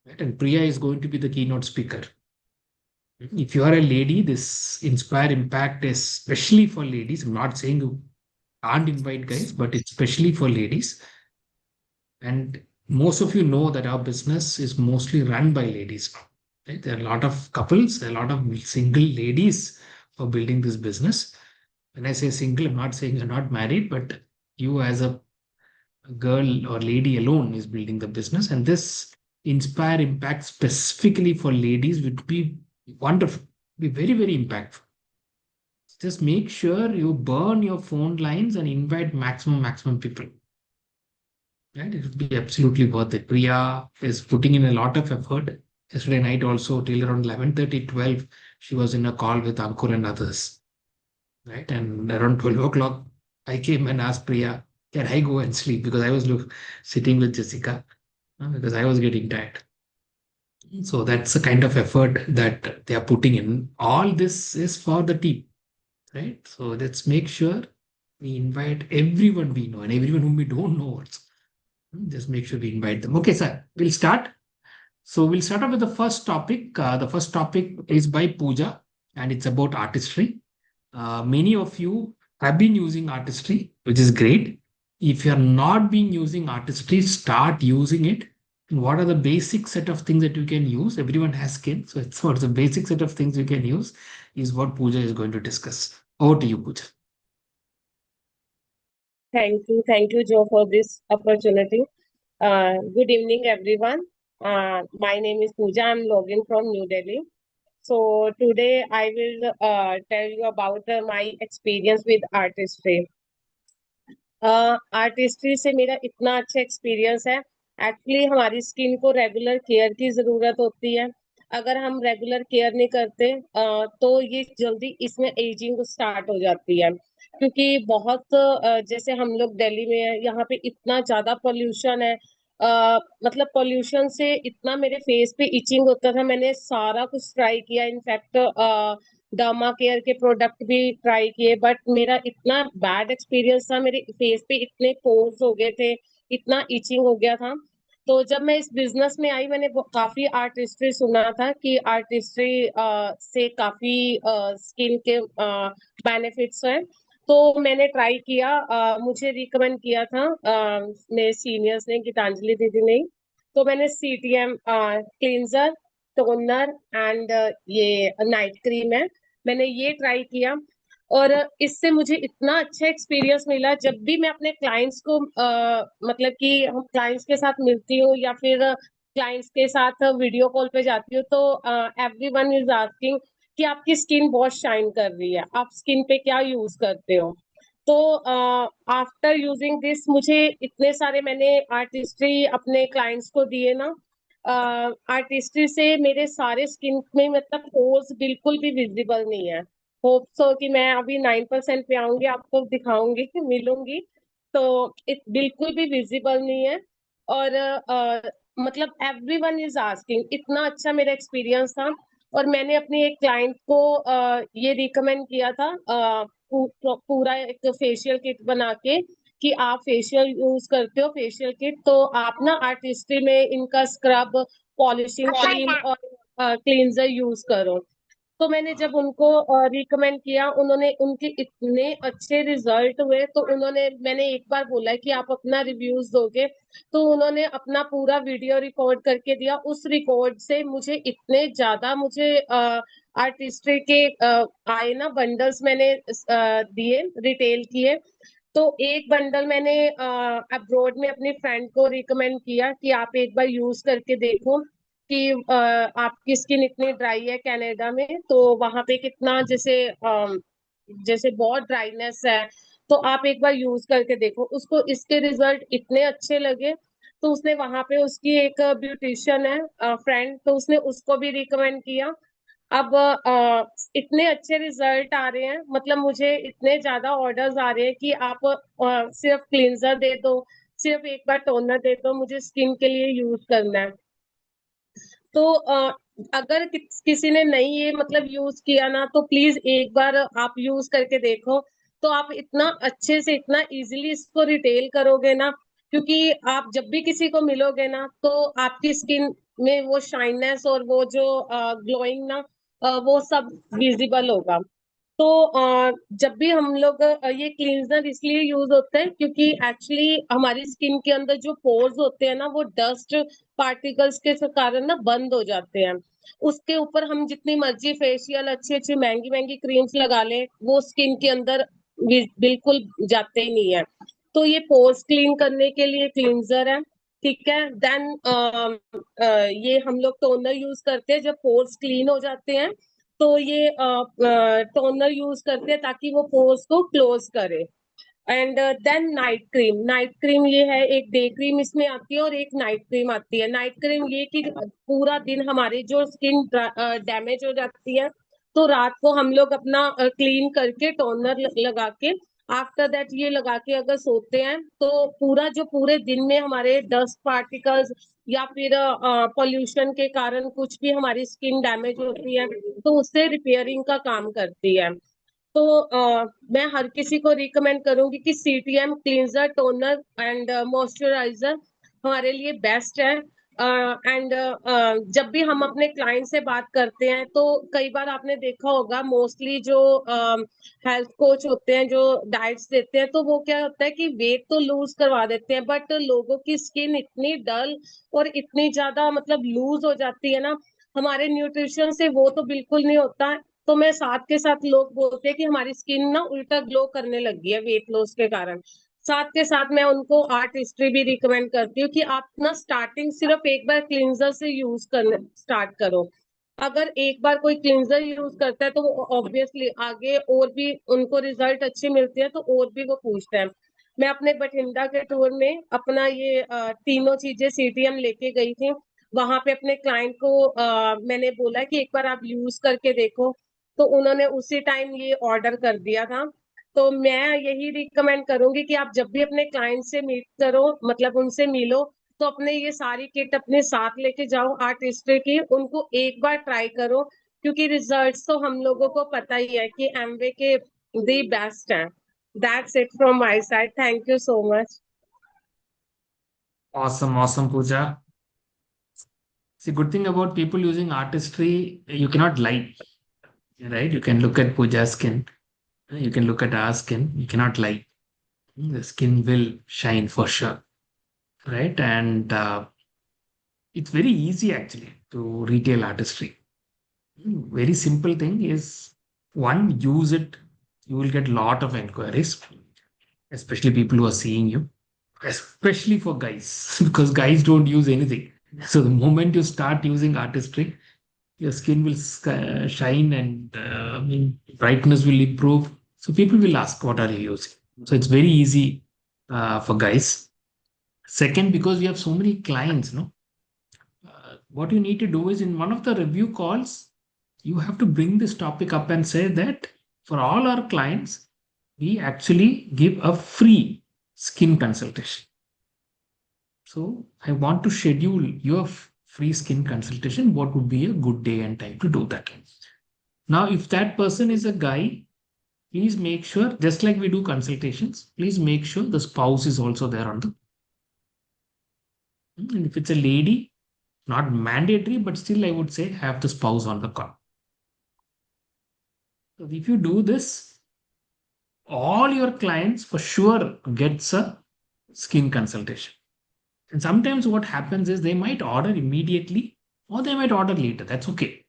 right? And Priya is going to be the keynote speaker. If you are a lady, this Inspire Impact is especially for ladies. I'm not saying you can't invite guys, but it's especially for ladies. And most of you know that our business is mostly run by ladies. Right? There are a lot of couples, a lot of single ladies for building this business. When I say single, I'm not saying you're not married, but you as a girl or lady alone is building the business. And this Inspire Impact specifically for ladies would be wonderful, be very, very impactful. Just make sure you burn your phone lines and invite maximum people. Right? It would be absolutely worth it. Priya is putting in a lot of effort. Yesterday night also till around 11:30, 12, she was in a call with Ankur and others. Right? And around 12 o'clock, I came and asked Priya, can I go and sleep? Because I was sitting with Jessica because I was getting tired. So that's the kind of effort that they are putting in. All this is for the team, right? So let's make sure we invite everyone we know and everyone whom we don't know also. Just make sure we invite them. Okay, sir, we'll start. So we'll start off with the first topic. The first topic is by Pooja, and it's about artistry. Many of you have been using artistry, which is great. If you're not been using artistry, start using it. What are the basic set of things that you can use? Everyone has skin, so it's what the basic set of things you can use is what Pooja is going to discuss. Over to you, Pooja. Thank you, Joe, for this opportunity. Good evening, everyone. My name is Pooja. I'm logging from New Delhi. So today I will tell you about my experience with artistry. Artistry से मेरा इतना अच्छा experience है। Actually हमारी skin को regular care की जरूरत होती है। अगर हम रेगुलर केयर नहीं करते तो ये जल्दी इसमें एजिंग स्टार्ट हो जाती है। क्योंकि बहुत जैसे हम लोग दिल्ली में है, यहाँ पे इतना ज्यादा पोल्यूशन है। मतलब पोल्यूशन से इतना मेरे फेस पे इचिंग होता था। मैंने सारा कुछ ट्राई किया, इनफैक्ट डर्मा केयर के प्रोडक्ट भी ट्राई किए, बट मेरा इतना बैड एक्सपीरियंस था। मेरे फेस पे इतने पोर्स हो गए थे, इतना इचिंग हो गया था। तो जब मैं इस बिजनेस में आई, मैंने काफी आर्टिस्ट्री सुना था कि आर्टिस्ट्री से काफी स्किन के बेनिफिट्स हैं। तो मैंने ट्राई किया। मुझे रिकमेंड किया था मेरे सीनियर्स ने, गीतांजलि दीदी ने। तो मैंने सीटीएम क्लींजर, टोनर एंड ये नाइट क्रीम है, मैंने ये ट्राई किया। और इससे मुझे इतना अच्छा एक्सपीरियंस मिला। जब भी मैं अपने क्लाइंट्स को मतलब कि हम क्लाइंट्स के साथ मिलती हूँ या फिर क्लाइंट्स के साथ वीडियो कॉल पे जाती हूँ, तो एवरीवन इज आस्किंग कि आपकी स्किन बहुत शाइन कर रही है, आप स्किन पे क्या यूज करते हो। तो आफ्टर यूजिंग दिस मुझे इतने सारे मैंने आर्टिस्ट्री अपने क्लाइंट्स को दिए ना। आर्टिस्ट्री से मेरे सारे स्किन में मतलब पोर्स बिल्कुल भी विजिबल नहीं है। होप सो कि मैं अभी 9% पे आऊंगी, आपको दिखाऊंगी, मिलूंगी। तो बिल्कुल भी विजिबल नहीं है। और मतलब एवरीवन इज आस्किंग, इतना अच्छा मेरा एक्सपीरियंस था। और मैंने अपने एक क्लाइंट को ये रिकमेंड किया था पूरा एक फेशियल किट बना के कि आप फेशियल यूज करते हो, फेशियल किट तो आप ना आर्टिस्ट्री में इनका स्क्रब, पॉलिशिंग क्रीम और क्लींजर यूज करो। तो मैंने जब उनको रिकमेंड किया, उन्होंने उनके इतने अच्छे रिजल्ट हुए। तो उन्होंने, मैंने एक बार बोला कि आप अपना रिव्यूज दोगे, तो उन्होंने अपना पूरा वीडियो रिकॉर्ड करके दिया। उस रिकॉर्ड से मुझे इतने ज्यादा मुझे आर्टिस्ट्री के आए ना बंडल्स, मैंने दिए, रिटेल किए। तो एक बंडल मैंने अब्रॉड में अपनी फ्रेंड को रिकमेंड किया कि आप एक बार यूज करके देखो कि आपकी स्किन इतनी ड्राई है कनाडा में, तो वहां पे कितना जैसे जैसे बहुत ड्राइनेस है, तो आप एक बार यूज करके देखो। उसको इसके रिजल्ट इतने अच्छे लगे, तो उसने वहां पे, उसकी एक ब्यूटिशियन है फ्रेंड, तो उसने उसको भी रिकमेंड किया। अब इतने अच्छे रिजल्ट आ रहे हैं, मतलब मुझे इतने ज्यादा ऑर्डर्स आ रहे हैं कि आप सिर्फ क्लींजर दे दो, सिर्फ एक बार टोनर दे दो, मुझे स्किन के लिए यूज करना है। तो अगर किसी ने नहीं ये मतलब यूज किया ना, तो प्लीज एक बार आप यूज करके देखो। तो आप इतना अच्छे से, इतना इजीली इसको रिटेल करोगे ना, क्योंकि आप जब भी किसी को मिलोगे ना, तो आपकी स्किन में वो शाइननेस और वो जो ग्लोइंग ना वो सब विजिबल होगा। तो जब भी हम लोग ये क्लींजर इसलिए यूज होता है क्योंकि एक्चुअली हमारी स्किन के अंदर जो पोर्स होते हैं ना वो डस्ट पार्टिकल्स के कारण ना बंद हो जाते हैं। उसके ऊपर हम जितनी मर्जी फेशियल अच्छी अच्छी महंगी महंगी क्रीम्स लगा लें, वो स्किन के अंदर बिल्कुल जाते ही नहीं है। तो ये पोर्स क्लीन करने के लिए क्लींजर है। ठीक है, देन ये हम लोग टोनर यूज करते हैं जब पोर्स क्लीन हो जाते हैं, तो ये टोनर यूज करते हैं ताकि वो पोर्स को क्लोज करे। एंड देन नाइट क्रीम ये है, एक डे क्रीम इसमें आती है और एक नाइट क्रीम आती है। नाइट क्रीम ये कि पूरा दिन हमारी जो स्किन डैमेज हो जाती है, तो रात को हम लोग अपना क्लीन करके टोनर लगा के आफ्टर दैट ये लगा के अगर सोते हैं, तो पूरा जो पूरे दिन में हमारे डस्ट पार्टिकल्स या फिर पोल्यूशन के कारण कुछ भी हमारी स्किन डैमेज होती है, तो उससे रिपेयरिंग का काम करती है। तो मैं हर किसी को रिकमेंड करूंगी कि CTM cleanser toner and moisturiser हमारे लिए बेस्ट है। एंड जब भी हम अपने क्लाइंट से बात करते हैं, तो कई बार आपने देखा होगा मोस्टली जो हेल्थ कोच होते हैं जो डाइट्स देते हैं, तो वो क्या होता है कि वेट तो लूज करवा देते हैं, बट लोगों की स्किन इतनी डल और इतनी ज्यादा मतलब लूज हो जाती है ना, हमारे न्यूट्रिशन से वो तो बिल्कुल नहीं होता। तो मैं साथ के साथ लोग बोलते हैं कि हमारी स्किन ना उल्टा ग्लो करने लगी है वेट लॉस के कारण। साथ के साथ मैं उनको आर्ट हिस्ट्री भी रिकमेंड करती हूँ कि आप ना स्टार्टिंग सिर्फ एक बार क्लींजर से यूज करने स्टार्ट करो। अगर एक बार कोई क्लींजर यूज करता है तो वो ऑब्वियसली आगे और भी उनको रिजल्ट अच्छे मिलते हैं, तो और भी वो पूछते हैं। मैं अपने बठिंडा के टूर में अपना ये तीनों चीजें सीटीएम लेके गई थी। वहां पे अपने क्लाइंट को मैंने बोला कि एक बार आप यूज करके देखो, तो उन्होंने उसी टाइम ये ऑर्डर कर दिया था। तो मैं यही रिकमेंड करूंगी कि आप जब भी अपने क्लाइंट से मीट करो, मतलब उनसे मिलो, तो अपने ये सारी किट अपने साथ लेके जाओ आर्टिस्ट की, उनको एक बार ट्राई करो, क्योंकि रिजल्ट्स तो हम लोगों को पता ही है कि एमवे के दी बेस्ट हैं। That's it from my side, thank you so much. Awesome, awesome, Pooja. See, good thing about people using artistry, you cannot lie, right? You can look at Pooja's skin, you can look at our skin, you cannot lie. The skin will shine for sure, right? And it's very easy actually to retail artistry. Very simple thing is one, use it. You will get a lot of inquiries, especially people who are seeing you, especially for guys, because guys don't use anything. So the moment you start using artistry, your skin will shine and brightness will improve. So people will ask, what are you using? So it's very easy for guys. Second, because we have so many clients, no, what you need to do is in one of the review calls, you have to bring this topic up and say that for all our clients, we actually give a free skin consultation. So I want to schedule your free skin consultation. What would be a good day and time to do that? Now, if that person is a guy, please make sure, just like we do consultations, please make sure the spouse is also there on the. And if it's a lady, not mandatory, but still I would say have the spouse on the call. So if you do this, all your clients for sure gets a skin consultation. And sometimes what happens is they might order immediately or they might order later. That's okay.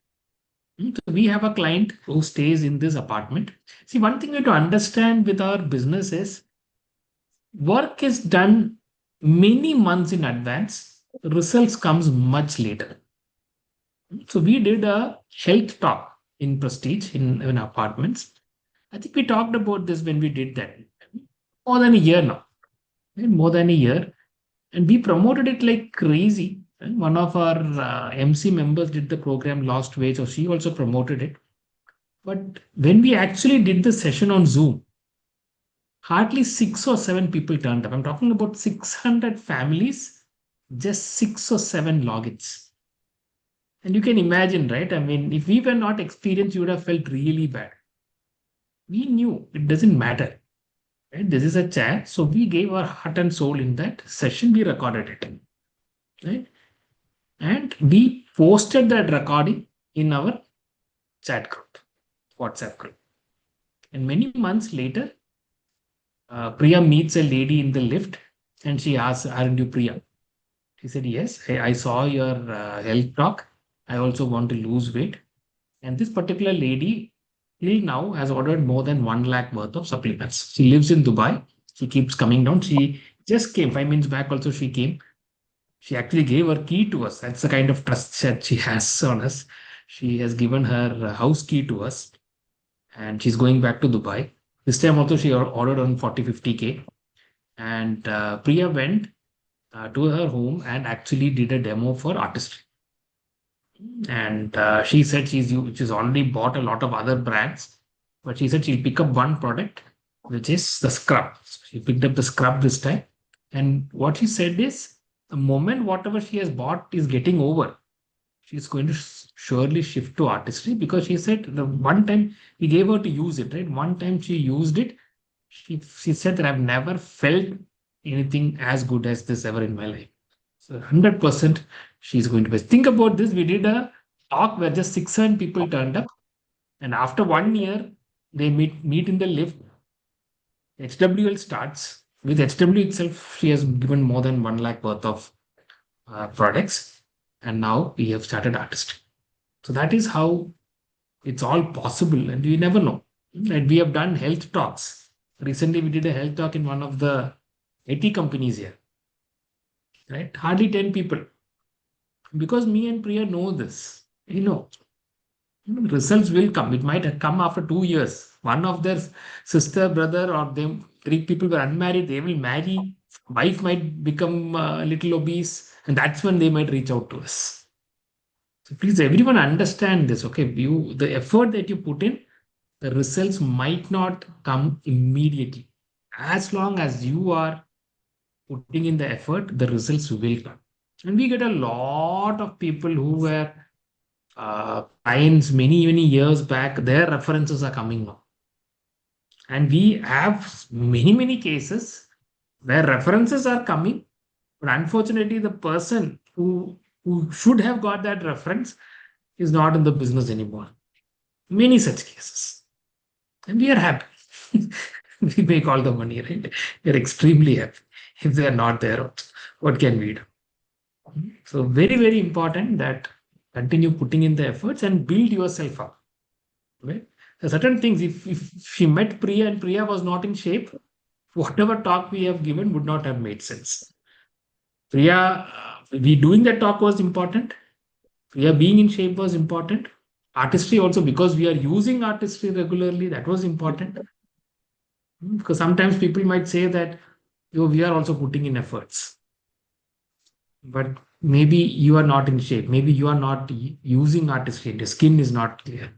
So we have a client who stays in this apartment. See, one thing we have to understand with our business is work is done many months in advance. Results comes much later. So we did a health talk in Prestige in apartments. I think we talked about this when we did that more than a year now, right? More than a year, and we promoted it like crazy. And one of our MC members did the program Lost Weight, so she also promoted it. But when we actually did the session on Zoom, hardly 6 or 7 people turned up. I'm talking about 600 families, just 6 or 7 logins. And you can imagine, right? I mean, if we were not experienced, you would have felt really bad. We knew it doesn't matter, right? This is a chat. So we gave our heart and soul in that session. We recorded it, right? And we posted that recording in our chat group, WhatsApp group. And many months later, Priya meets a lady in the lift and she asks, "Aren't you Priya?" She said, "Yes, I saw your health talk. I also want to lose weight." And this particular lady till now has ordered more than 1 lakh worth of supplements. She lives in Dubai. She keeps coming down. She just came 5 minutes back. Also, she came. She actually gave her key to us. That's the kind of trust that she has on us. She has given her house key to us and she's going back to Dubai. This time also, she ordered on 40-50K. And Priya went to her home and actually did a demo for artistry. And she said she's already bought a lot of other brands, but she said she'll pick up one product, which is the scrub. So she picked up the scrub this time. And what she said is, the moment whatever she has bought is getting over, she's going to surely shift to artistry, because she said the one time we gave her to use it, right? One time she used it, she said that I've never felt anything as good as this ever in my life. So 100% she's going to be. Think about this. We did a talk where just 6-7 people turned up, and after 1 year, they meet in the lift. HWL starts with HW itself. She has given more than 1 lakh worth of products, and now we have started artistry. So that is how it's all possible, and we never know. And we have done health talks. Recently, we did a health talk in one of the IT companies here, right? Hardly 10 people. Because me and Priya know this, results will come. It might come after 2 years. One of their sister, brother, or them, 3 people were unmarried. They will marry. Wife might become a little obese, and that's when they might reach out to us. So please, everyone understand this. Okay, the effort that you put in, the results might not come immediately. As long as you are putting in the effort, the results will come. And we get a lot of people who were clients many years back. Their references are coming now. And we have many cases where references are coming, but unfortunately, the person who should have got that reference is not in the business anymore. Many such cases. And we are happy. We make all the money, right? We're extremely happy. If they are not there, what can we do? So very important that continue putting in the efforts and build yourself up. Right? There are certain things. If she met Priya and Priya was not in shape, whatever talk we have given would not have made sense. Priya, we doing that talk was important. Priya being in shape was important. Artistry also, because we are using artistry regularly, that was important. Because sometimes people might say that we are also putting in efforts, but maybe you are not in shape. Maybe you are not using artistry. The skin is not clear.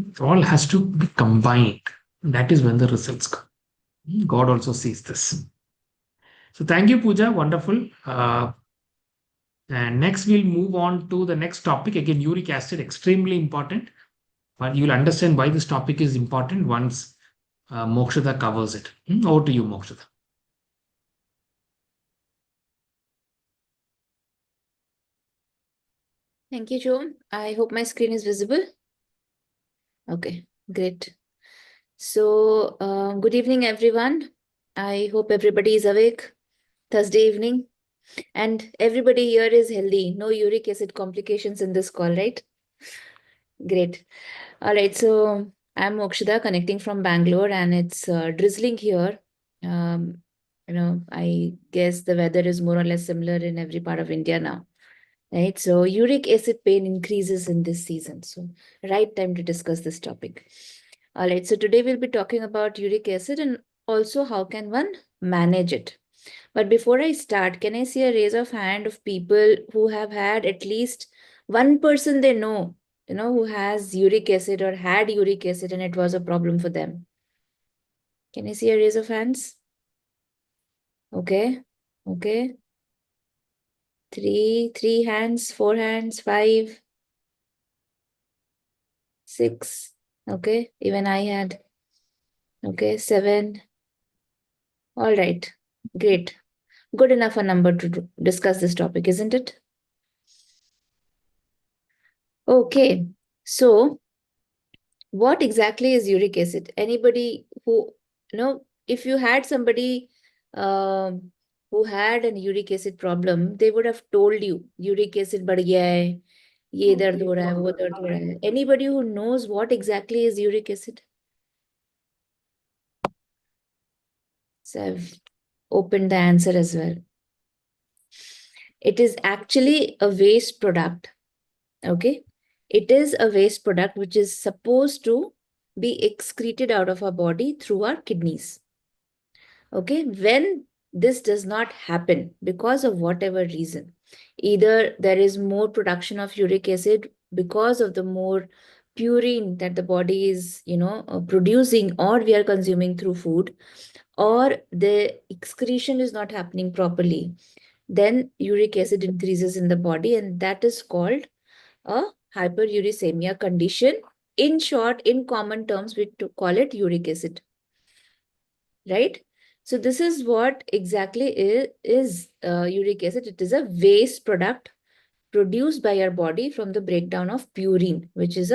It all has to be combined. That is when the results come. God also sees this. So thank you, Pooja. Wonderful. And next, we'll move on to the next topic. Again, uric acid, extremely important. But you'll understand why this topic is important once Mokshada covers it. Over to you, Mokshada. Thank you, Joe. I hope my screen is visible. Okay, great. So, good evening, everyone. I hope everybody is awake Thursday evening and everybody here is healthy. No uric acid complications in this call, right? Great. All right, so I'm Mokshada connecting from Bangalore and it's drizzling here. I guess the weather is more or less similar in every part of India now. Right, so uric acid pain increases in this season. So right time to discuss this topic. All right, so today we'll be talking about uric acid and also how can one manage it. But before I start, can I see a raise of hand of people who have had at least one person they know, who has uric acid or had uric acid and it was a problem for them? Can I see a raise of hands? Okay, okay. Three hands, 4 hands, 5, 6. Okay, even I had. Okay, 7. All right, great. Good enough a number to discuss this topic, isn't it? Okay, so what exactly is uric acid? Anybody who, if you had somebody um, who had an uric acid problem, they would have told you uric acid बढ़ गया है, ये दर्द हो रहा है, वो दर्द हो रहा है. Anybody who knows what exactly is uric acid? So I've opened the answer as well. It is actually a waste product. Okay. It is a waste product which is supposed to be excreted out of our body through our kidneys. Okay. When this does not happen because of whatever reason, either there is more production of uric acid because of the more purine that the body is, producing, or we are consuming through food, or the excretion is not happening properly, then uric acid increases in the body, and that is called a hyperuricemia condition. In short, in common terms, we call it uric acid, right? So this is what exactly is uric acid. It is a waste product produced by our body from the breakdown of purine, which is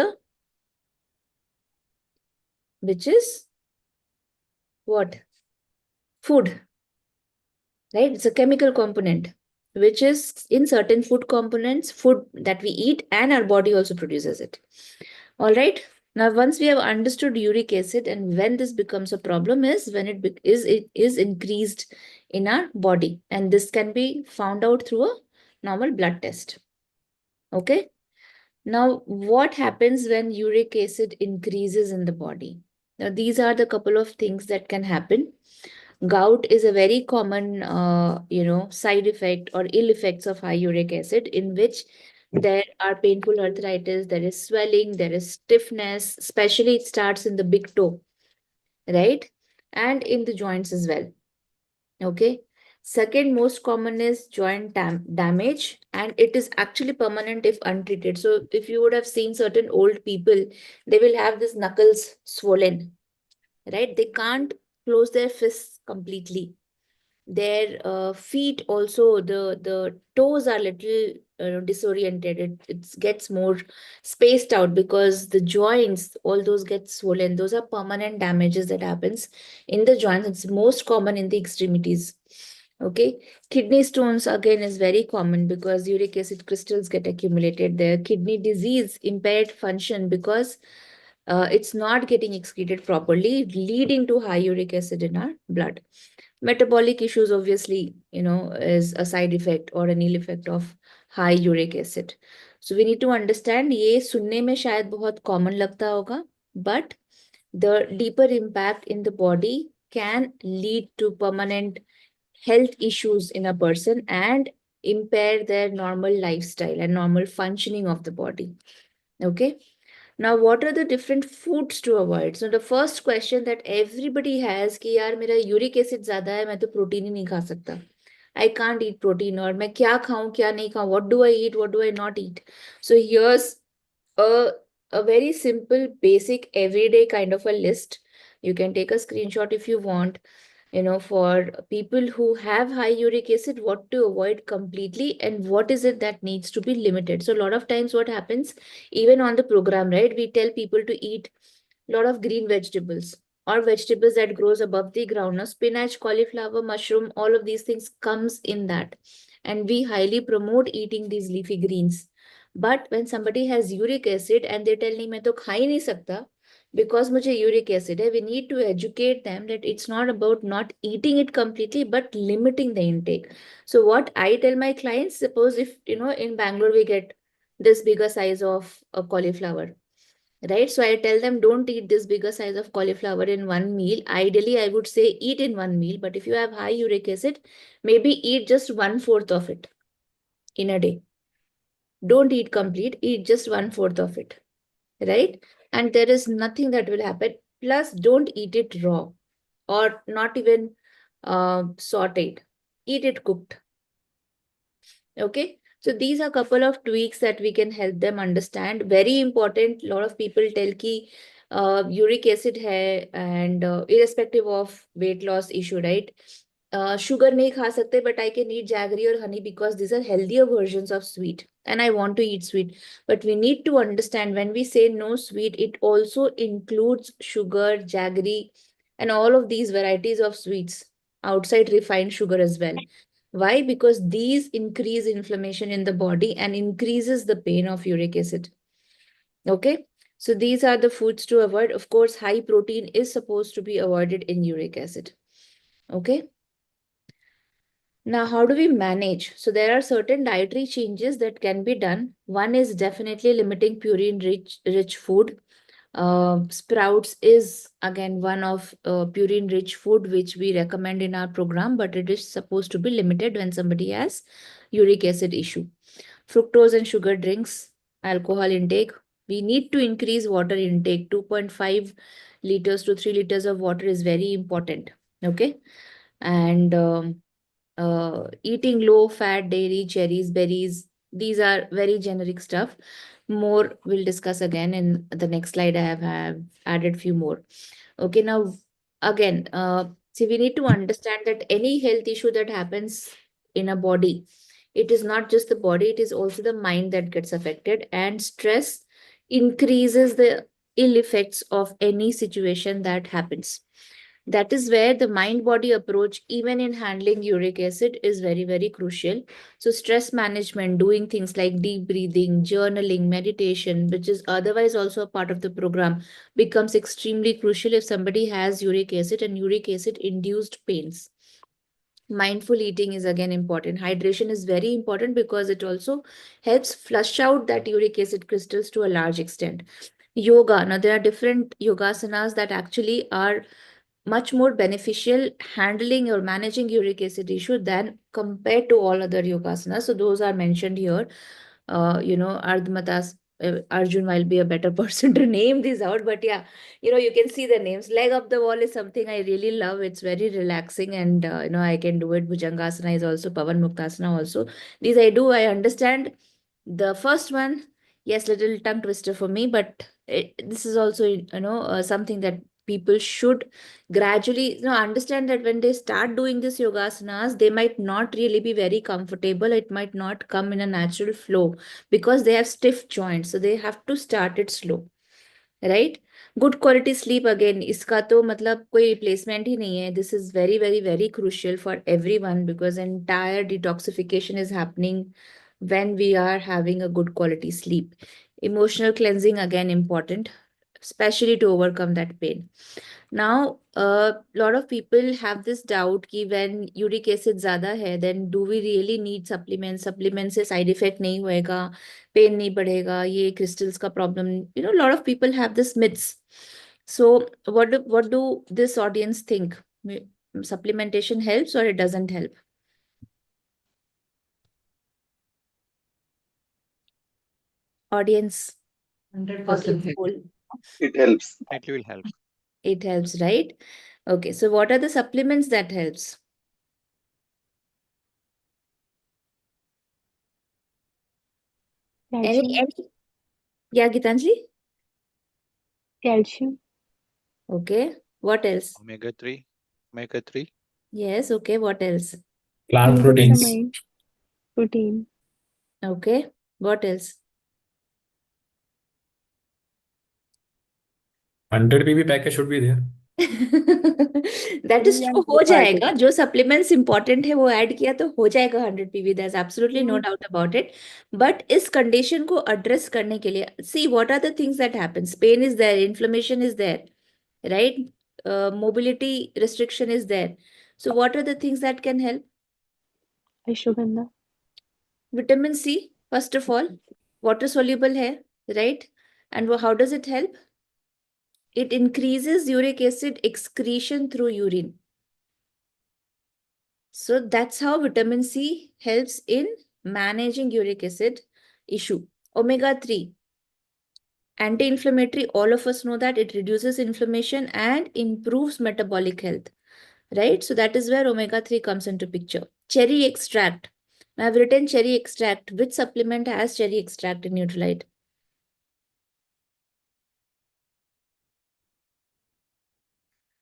what? Food, right? It's a chemical component, which is in certain food components, food that we eat, and our body also produces it. All right. Now, once we have understood uric acid and when this becomes a problem is when it is increased in our body, and this can be found out through a normal blood test. Okay. Now, what happens when uric acid increases in the body? Now, these are the couple of things that can happen. Gout is a very common, side effect or ill effects of high uric acid, in which there are painful arthritis, there is swelling, there is stiffness, especially it starts in the big toe, right? And in the joints as well. Okay. Second most common is joint damage, and it is actually permanent if untreated. So if you would have seen certain old people, they will have this knuckles swollen, right? They can't close their fists completely. Their feet also, the toes are little disoriented. It gets more spaced out because the joints, all those get swollen. Those are permanent damages that happens in the joints. It's most common in the extremities. Okay. Kidney stones again is very common because uric acid crystals get accumulated there. Kidney disease, impaired function because it's not getting excreted properly, leading to high uric acid in our blood. Metabolic issues, obviously, is a side effect or an ill effect of high uric acid. So we need to understand, ये सुनने में शायद बहुत common लगता होगा, but the deeper impact in the body can lead to permanent health issues in a person and impair their normal lifestyle and normal functioning of the body. Okay. Now, what are the different foods to avoid? So the first question that everybody has कि यार मेरा uric acid ज़्यादा है, मैं तो protein ही नहीं खा सकता. I can't eat protein, और मैं क्या खाऊं क्या नहीं खाऊं, what do I eat, what do I not eat? So here's a very simple, basic, everyday kind of a list. You can take a screenshot if you want. For people who have high uric acid, what to avoid completely and what is it that needs to be limited. So a lot of times what happens, even on the program, right, we tell people to eat a lot of green vegetables or vegetables that grows above the ground. Now, spinach, cauliflower, mushroom, all of these things comes in that. And we highly promote eating these leafy greens. But when somebody has uric acid and they tell me, मैं तो खा ही नहीं सकता, because मुझे uric acid है, we need to educate them that it's not about not eating it completely, but limiting the intake. So what I tell my clients, suppose if, in Bangalore, we get this bigger size of a cauliflower, right? So I tell them, don't eat this bigger size of cauliflower in one meal. Ideally, I would say eat in one meal, but if you have high uric acid, maybe eat just 1/4 of it in a day. Don't eat complete, eat just 1/4 of it, right? And there is nothing that will happen. Plus, don't eat it raw or not even sauteed. Eat it cooked. Okay. So these are a couple of tweaks that we can help them understand. Very important. A lot of people tell ki uric acid hai, and irrespective of weight loss issue, right? Sugar nahi kha sakte, but I can eat jaggery or honey because these are healthier versions of sweet. and I want to eat sweet. But we need to understand when we say no sweet, it also includes sugar, jaggery, and all of these varieties of sweets outside refined sugar as well. Why? Because these increase inflammation in the body and increases the pain of uric acid. Okay. So these are the foods to avoid. Of course, high protein is supposed to be avoided in uric acid. Okay. Now, how do we manage? So there are certain dietary changes that can be done. One is definitely limiting purine rich food. Sprouts is again one of purine rich food which we recommend in our program, but it is supposed to be limited when somebody has uric acid issue. Fructose and sugar drinks, alcohol intake. We need to increase water intake. 2.5 liters to 3 liters of water is very important. Okay. And eating low fat dairy, cherries, berries, these are very generic stuff. More we'll discuss again in the next slide. I have added few more. Okay, now again, see, we need to understand that any health issue that happens in a body, it is not just the body, it is also the mind that gets affected, and stress increases the ill effects of any situation that happens. That is where the mind body approach, even in handling uric acid, is very, very crucial. So, stress management, doing things like deep breathing, journaling, meditation, which is otherwise also a part of the program, becomes extremely crucial if somebody has uric acid and uric acid induced pains. Mindful eating is again important. Hydration is very important because it also helps flush out that uric acid crystals to a large extent. Yoga. Now, there are different yogasanas that actually are much more beneficial handling or managing uric acid issue than compared to all other yogasanas. So those are mentioned here. Ardhamatas, Arjun will be a better person to name these out, but yeah, you can see the names. Leg up the wall is something I really love. It's very relaxing, and I can do it. Bhujangasana is also, Pavan Muktasana also. These I do. I understand the first one. Yes, little tongue twister for me, but this is also something that people should gradually understand, that when they start doing this yogasanas, they might not really be very comfortable. It might not come in a natural flow because they have stiff joints, so they have to start it slow, right? Good quality sleep, again, iska to matlab koi replacement hi nahi hai. This is very, very, very crucial for everyone because entire detoxification is happening when we are having a good quality sleep. Emotional cleansing, again, important, especially to overcome that pain. Now, a lot of people have this doubt कि when uric acid ज़्यादा है, then do we really need supplements? Supplements से side effect नहीं होएगा, pain नहीं बढ़ेगा, ये crystals का problem. A lot of people have this myths. So, what do this audience think? Supplementation helps or it doesn't help? Audience, 100% audience help. poll. It helps. It will help. It helps, right? Okay, so what are the supplements that helps? Calcium. Yeah, Gitanjali? Calcium. Okay. What else? Omega 3. Omega 3. Yes, okay. What else? Plant proteins. Glutamine. Protein. Okay. What else? 100 PB package should be there. That is Yeah, true. हो जाएगा. जो supplements important है वो add किया तो हो जाएगा 100 PB. There's absolutely no doubt about it. But इस condition को address करने के लिए, see what are the things that happens. Pain is there, inflammation is there, right? Mobility restriction is there. So what are the things that can help? Ashwagandha. Vitamin C, first of all, water soluble hai, right? And how does it help? It increases uric acid excretion through urine. So that's how vitamin C helps in managing uric acid issue. Omega 3, anti-inflammatory, all of us know that it reduces inflammation and improves metabolic health, right? So that is where omega 3 comes into picture. Cherry extract. Now I've written cherry extract. Which supplement has cherry extract in Nutralite?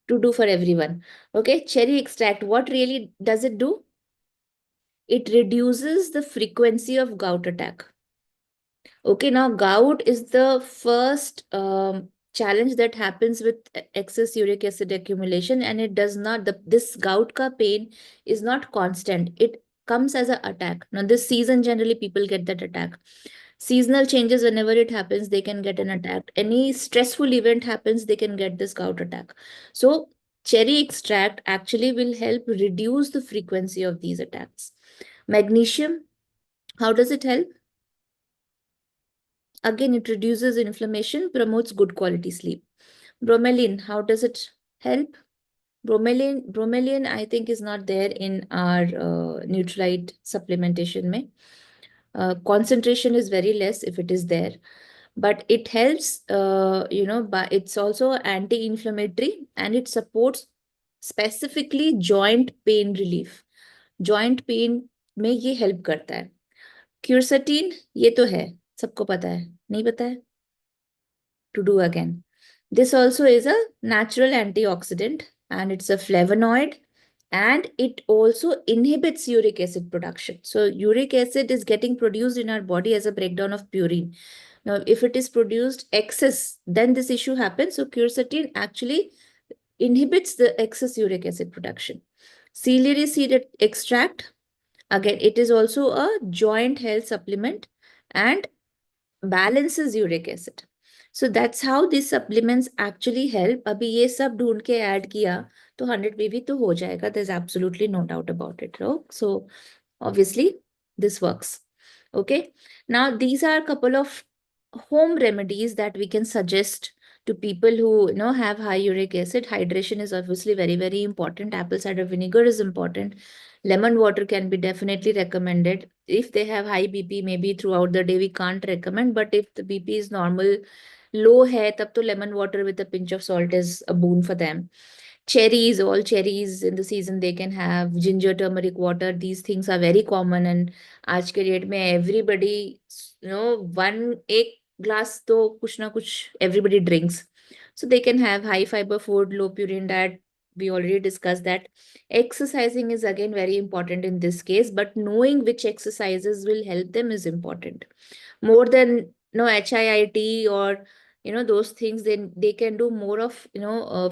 To do for everyone. Okay, cherry extract, what really does it do? It reduces the frequency of gout attack. Okay, now gout is the first challenge that happens with excess uric acid accumulation, and it does not, this gout ka pain is not constant. It comes as an attack. Now, this season, generally people get that attack. Seasonal changes, whenever it happens, they can get an attack. Any stressful event happens, they can get this gout attack. So, cherry extract actually will help reduce the frequency of these attacks. Magnesium, how does it help? Again, it reduces inflammation, promotes good quality sleep. Bromelain, how does it help? Bromelain, I think, is not there in our Nutralite supplementation. Concentration is very less if it is there, but it helps, but it's also anti-inflammatory, and it supports specifically joint pain relief. Joint pain में ये help करता है. Quercetin, ये तो है, सबको पता है, नहीं पता है? To do again. This also is a natural antioxidant, and it's a flavonoid, and it also inhibits uric acid production. So uric acid is getting produced in our body as a breakdown of purine. Now, if it is produced excess, then this issue happens. So quercetin actually inhibits the excess uric acid production. Celery seed extract, again, it is also a joint health supplement and balances uric acid. So that's how these supplements actually help. अभी ये सब ढूंढ के add किया तो 100 BV तो हो जाएगा. There's absolutely no doubt about it. So obviously this works. Okay. Now these are a couple of home remedies that we can suggest to people who have high uric acid. Hydration is obviously very, very important. Apple cider vinegar is important. Lemon water can be definitely recommended. If they have high BP, maybe throughout the day we can't recommend, but if the BP is normal, low hai, tab to lemon water with a pinch of salt is a boon for them. Cherries, all cherries in the season they can have. Ginger, turmeric water, these things are very common, and आज के date में everybody, एक glass तो कुछ ना कुछ everybody drinks. So they can have high fiber food, low purine diet. We already discussed that. Exercising is again very important in this case, but knowing which exercises will help them is important. More than HIIT or those things, then they can do more of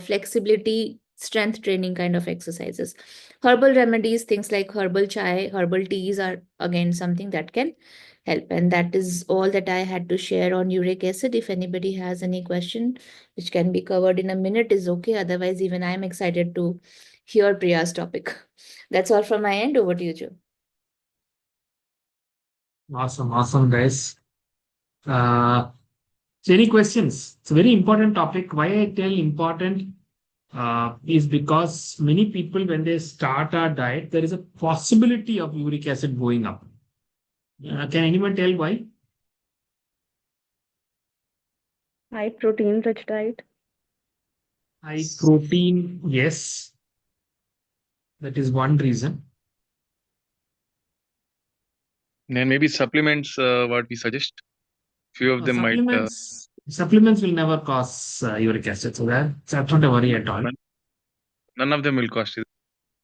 flexibility, strength training kind of exercises. Herbal remedies, things like herbal chai, herbal teas are again something that can help. And that is all that I had to share on uric acid. If anybody has any question which can be covered in a minute is okay. Otherwise, even I'm excited to hear Priya's topic. That's all from my end. Over to you, Joe. Awesome, guys. So any questions? It's a very important topic. Why I tell important is because many people, when they start our diet, there is a possibility of uric acid going up. Can anyone tell why? High protein rich diet. High protein, yes. That is one reason. And maybe supplements, what we suggest. Few of them might. Supplements will never cause uric acid, so that's not a worry at all. None of them will cost you.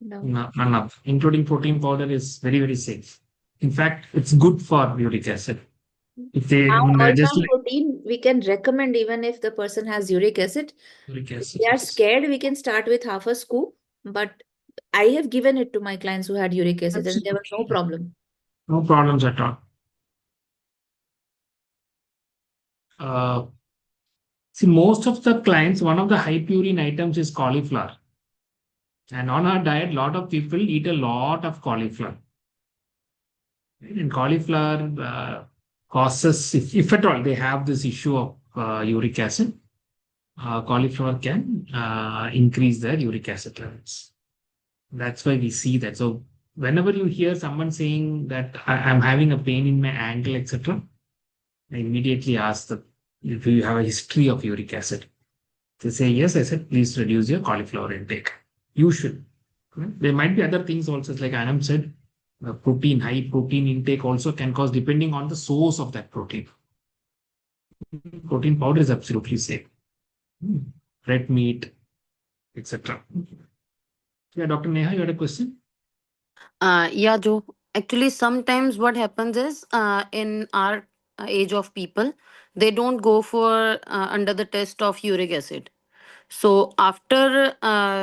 No. None of, including protein powder, is very, very safe. In fact, it's good for uric acid. If they just like protein, we can recommend even if the person has uric acid. uric acid, They are yes. scared, we can start with half a scoop, but I have given it to my clients who had uric acid and there was no problem. No problems at all. See, most of the clients, one of the high purine items is cauliflower. And on our diet, a lot of people eat a lot of cauliflower. And cauliflower causes, if at all they have this issue of uric acid, cauliflower can increase their uric acid levels. That's why we see that. So whenever you hear someone saying that I'm having a pain in my ankle, etc., I immediately ask them, if you have a history of uric acid. They say yes, I said, please reduce your cauliflower intake. You should. There might be other things also, like Anam said, protein, high protein intake also can cause, depending on the source of that protein. Protein powder is absolutely safe. Red meat, etc. Yeah, Dr. Neha, you had a question? Yeah, Joe. Actually, sometimes what happens is in our age of people, they don't go for under the test of uric acid. So after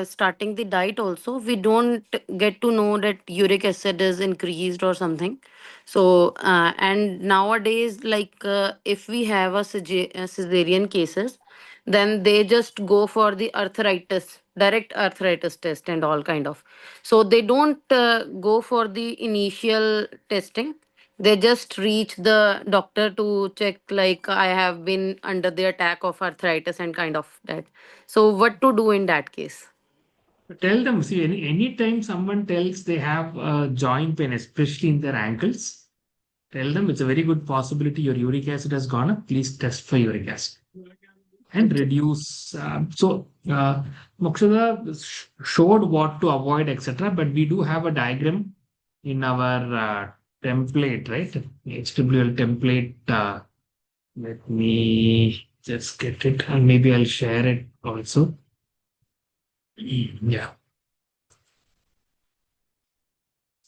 starting the diet also, we don't get to know that uric acid is increased or something. So and nowadays, like if we have a cesarean cases, then they just go for the arthritis, direct arthritis test and all kind of. So they don't go for the initial testing. They just reach the doctor to check, like I have been under the attack of arthritis and kind of that. So what to do in that case? Tell them, see, anytime someone tells they have joint pain, especially in their ankles, tell them it's a very good possibility your uric acid has gone up. Please test for uric acid and reduce. Mokshada showed what to avoid, etc. But we do have a diagram in our template, right? HWL template. Let me just get it, and maybe I'll share it also. Yeah.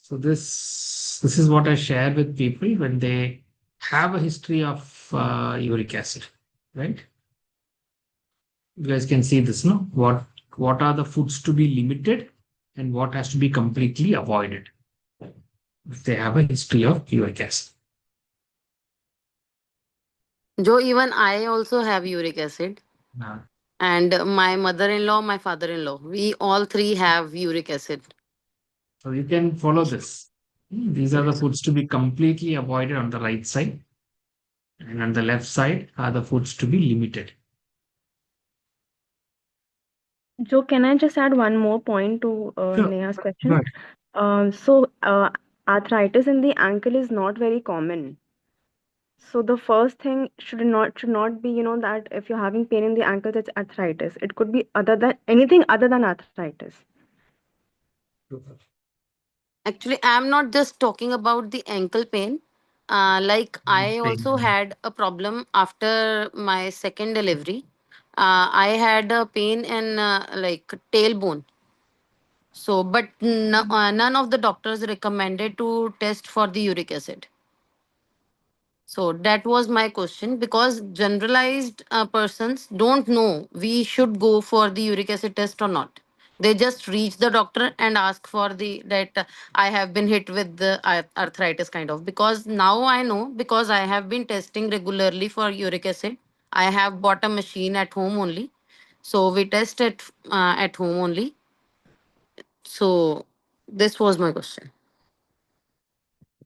So this is what I share with people when they have a history of uric acid, right? You guys can see this, no? What are the foods to be limited and what has to be completely avoided if they have a history of uric acid. Joe, even I also have uric acid. Now, And my mother-in-law, my father-in-law, we all three have uric acid. so you can follow this. These are the foods to be completely avoided on the right side. And on the left side are the foods to be limited. Joe, can I just add one more point to Sure. Neha's Go question? ahead. Arthritis in the ankle is not very common. So the first thing should not be, that if you're having pain in the ankles, it's arthritis. It could be anything other than arthritis. Actually, I'm not just talking about the ankle pain. Like I also had a problem after my second delivery. I had a pain in like tailbone. So, but none of the doctors recommended to test for the uric acid. So that was my question, because generalized persons don't know we should go for the uric acid test or not. They just reach the doctor and ask for the that I have been hit with the arthritis kind of. Because now I know, because I have been testing regularly for uric acid. I have bought a machine at home only, so we test it at home only. So this was my question.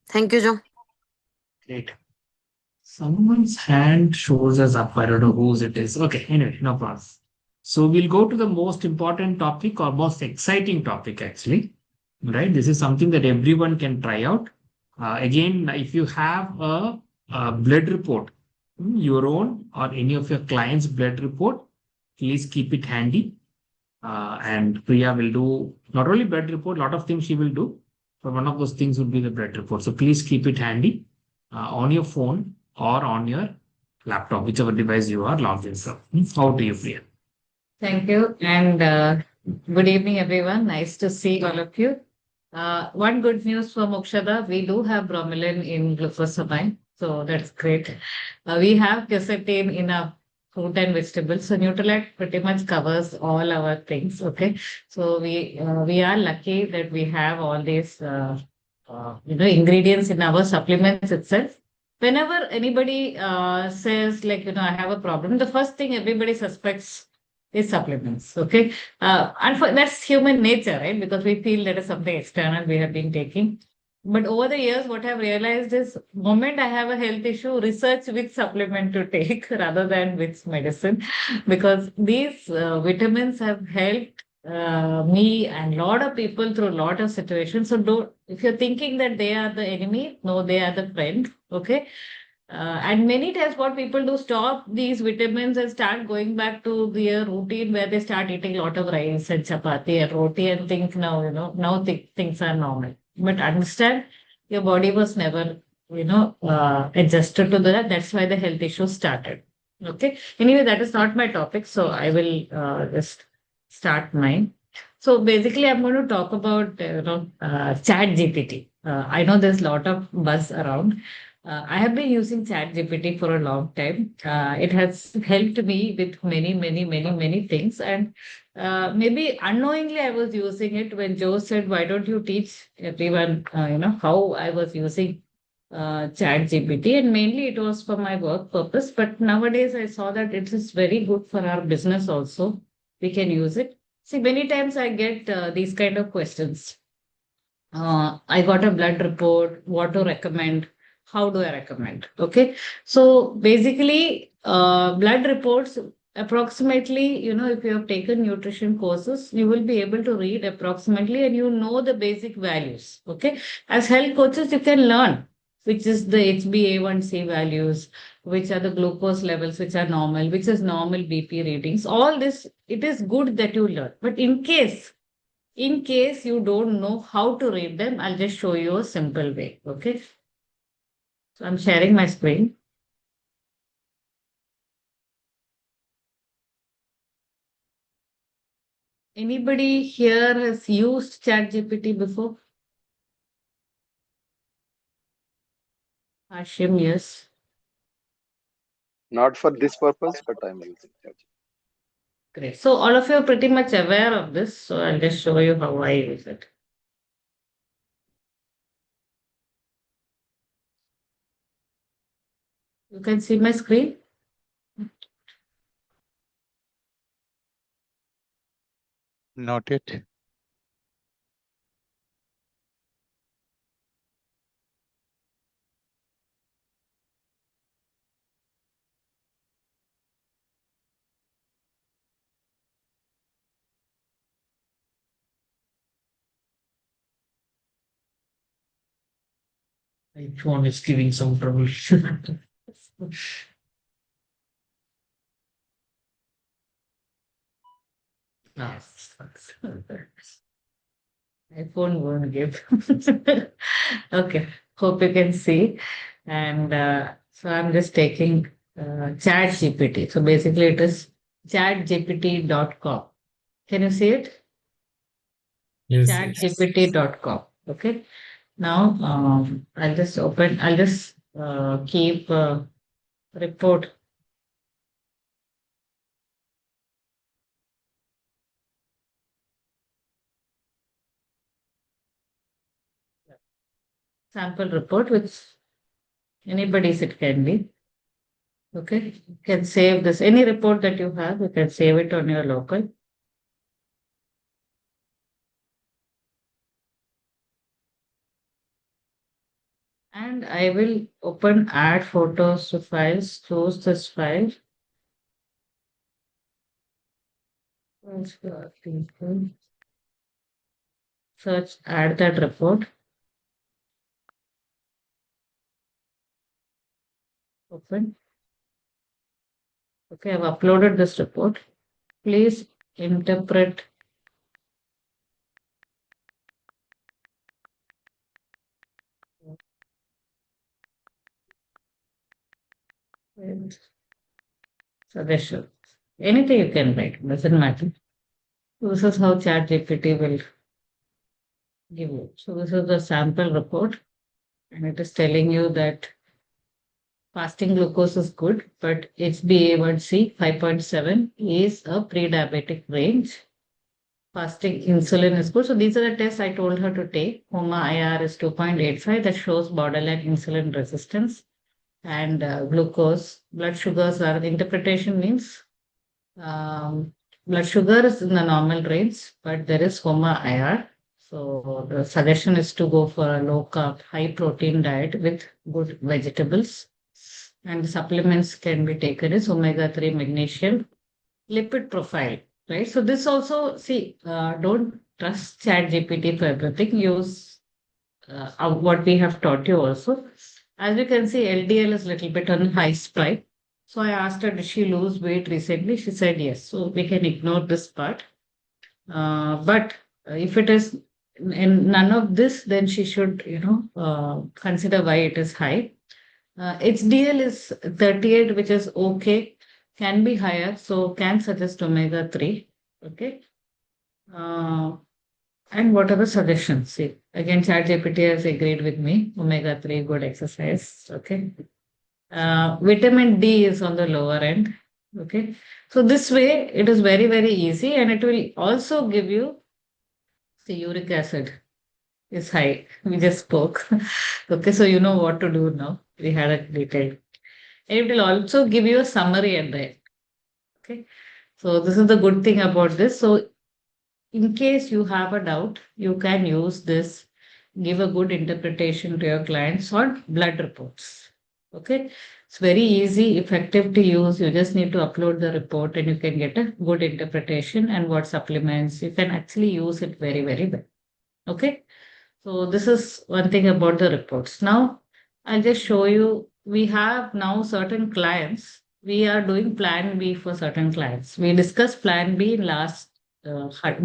Thank you, Joe. Great. Someone's hand shows us up. I don't know whose it is. Okay, anyway, no problem. So we'll go to the most important topic or most exciting topic, actually. Right? This is something that everyone can try out. Again, if you have a blood report, your own or any of your clients' blood report, please keep it handy. And Priya will do not only blood report, a lot of things she will do, but one of those things would be the blood report. So please keep it handy on your phone or on your laptop, whichever device you are logged in. So, over to you, Priya. Thank you. And good evening, everyone. Nice to see all of you. One good news for Mokshada, we do have bromelain in glucosamine. So that's great. We have quercetin in our fruit and vegetables. So Nutrilite pretty much covers all our things. Okay. So we are lucky that we have all these ingredients in our supplements itself. Whenever anybody says, like, I have a problem, the first thing everybody suspects is supplements. Okay. And that's human nature, right? Because we feel that is something external we have been taking. But over the years, what I've realized is, moment I have a health issue, research which supplement to take rather than which medicine, because these vitamins have helped me and a lot of people through a lot of situations. So if you're thinking that they are the enemy, no, they are the friend. Okay. And many times what people do, stop these vitamins and start going back to their routine where they start eating a lot of rice and chapati and roti and think now, now things are normal. But understand, your body was never, adjusted to that. That's why the health issues started. Okay. Anyway, that is not my topic. So I will just start mine. So basically, I'm going to talk about, Chat GPT. I know there's a lot of buzz around. I have been using ChatGPT for a long time. It has helped me with many things. And maybe unknowingly, I was using it when Joe said, "Why don't you teach everyone, how I was using ChatGPT?" And mainly it was for my work purpose. But nowadays, I saw that it is very good for our business also. We can use it. See, many times I get these kind of questions. I got a blood report, what to recommend, how do I recommend? Okay. So basically, blood reports approximately, if you have taken nutrition courses, you will be able to read approximately and you know the basic values. Okay. As health coaches, you can learn which is the HbA1c values, which are the glucose levels, which are normal, which is normal BP readings. All this, it is good that you learn. But in case you don't know how to read them, I'll just show you a simple way. Okay. So I'm sharing my screen. Anybody here has used ChatGPT before? Hashim, yes. Not for this purpose, but I'm using that. Great. So all of you are pretty much aware of this. So I'll just show you how I use it. You can see my screen. Not yet. My phone is giving some trouble. Ah, my phone won't give. Okay, hope you can see. And so I'm just taking ChatGPT. So basically it is chatgpt.com. Can you see it? Yes. Chatgpt.com. Okay. Now I'll just keep report. Sample report, which anybody's it can be. Okay. You can save this. Any report that you have, you can save it on your local. And I will open add photos to files, close this file. Search, add that report. Open. Okay, I've uploaded this report. Please interpret. Suggestion. Anything you can write, doesn't matter. This is how ChatGPT will give you. So this is the sample report, and it is telling you that fasting glucose is good, but HbA1c 5.7 is a pre-diabetic range. Fasting insulin is good. So these are the tests I told her to take. HOMA-IR is 2.85 that shows borderline insulin resistance, and glucose. Blood sugars are, the interpretation means blood sugar is in the normal range, but there is HOMA-IR. So the suggestion is to go for a low carb, high protein diet with good vegetables. And the supplements can be taken as omega-3 magnesium, lipid profile, right? So this also, see, don't trust ChatGPT for everything. Use what we have taught you also. As you can see, LDL is a little bit on high spike. So I asked her, did she lose weight recently? She said yes. So we can ignore this part. But if it is in none of this, then she should, consider why it is high. HDL is 38, which is okay, can be higher, so can suggest omega-3. Okay. And what are the suggestions? See, again, ChatGPT has agreed with me. Omega-3, good exercise. Okay. Vitamin D is on the lower end. Okay. So this way, it is very, very easy, and it will also give you the uric acid is high. We just spoke. Okay. So you know what to do now. We had a detailed. And it will also give you a summary at the end. Okay. So this is the good thing about this. So in case you have a doubt, you can use this, give a good interpretation to your clients on blood reports. Okay. It's very easy, effective to use. You just need to upload the report and you can get a good interpretation and what supplements. You can actually use it very, very well. Okay. So this is one thing about the reports. Now, I'll just show you, we have now certain clients. We are doing plan B for certain clients. We discussed plan B in last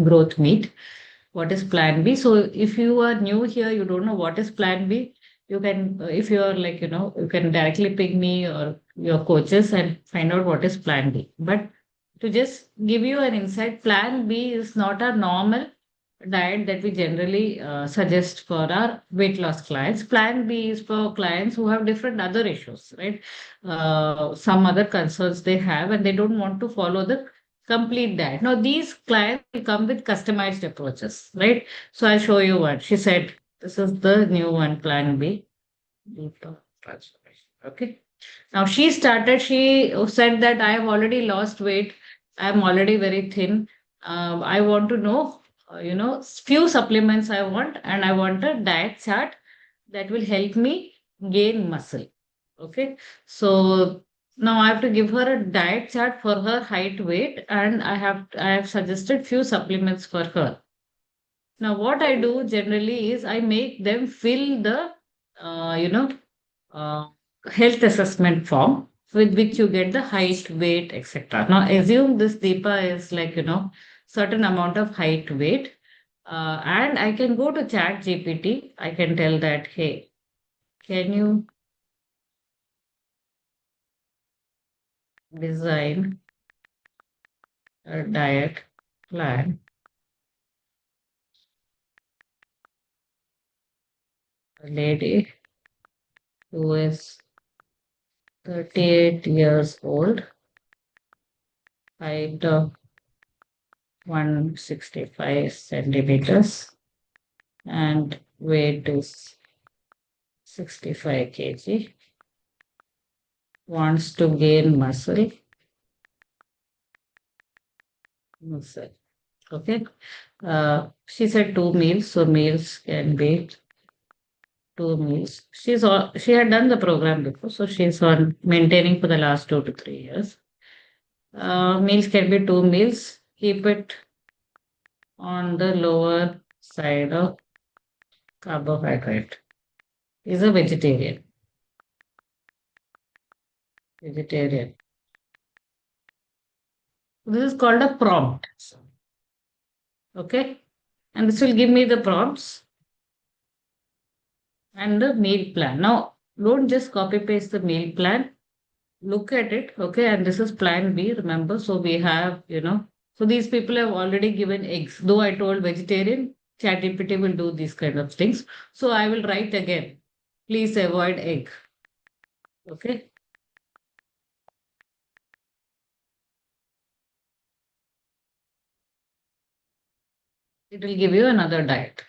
growth meet. What is plan B? So if you are new here, you don't know what is plan B, you can, if you are like, you can directly ping me or your coaches and find out what is plan B. But to just give you an insight, plan B is not a normal diet that we generally suggest for our weight loss clients. Plan B is for clients who have different other issues, right? Some other concerns they have and they don't want to follow the complete diet. Now, these clients will come with customized approaches, right? So I'll show you one. She said, this is the new one, plan B. Deeper transformation. Okay. Now she said that I have already lost weight. I'm already very thin. I want to know, few supplements I want, and I want a diet chart that will help me gain muscle. Okay. So now I have to give her a diet chart for her height, weight, and I have suggested few supplements for her. Now, what I do generally is I make them fill the, uh, health assessment form with which you get the height, weight, etc. Now, assume this Deepa is like, certain amount of height, weight, and I can go to Chat GPT. I can tell that, hey, can you design a diet plan a lady who is 38 years old, height of 165 centimeters, and weight is 65 kg, wants to gain muscle. Okay. She said 2 meals, so meals can be 2 meals. She had done the program before, so she's on maintaining for the last 2 to 3 years. Meals can be 2 meals. Keep it on the lower side of carbohydrate. Is a vegetarian. Vegetarian. This is called a prompt. Okay. And this will give me the prompts and the meal plan. Now, don't just copy paste the meal plan. Look at it. Okay. And this is plan B, remember. So we have, so these people have already given eggs. Though I told vegetarian, ChatGPT will do these kind of things. So I will write again. Please avoid egg. Okay. It will give you another diet.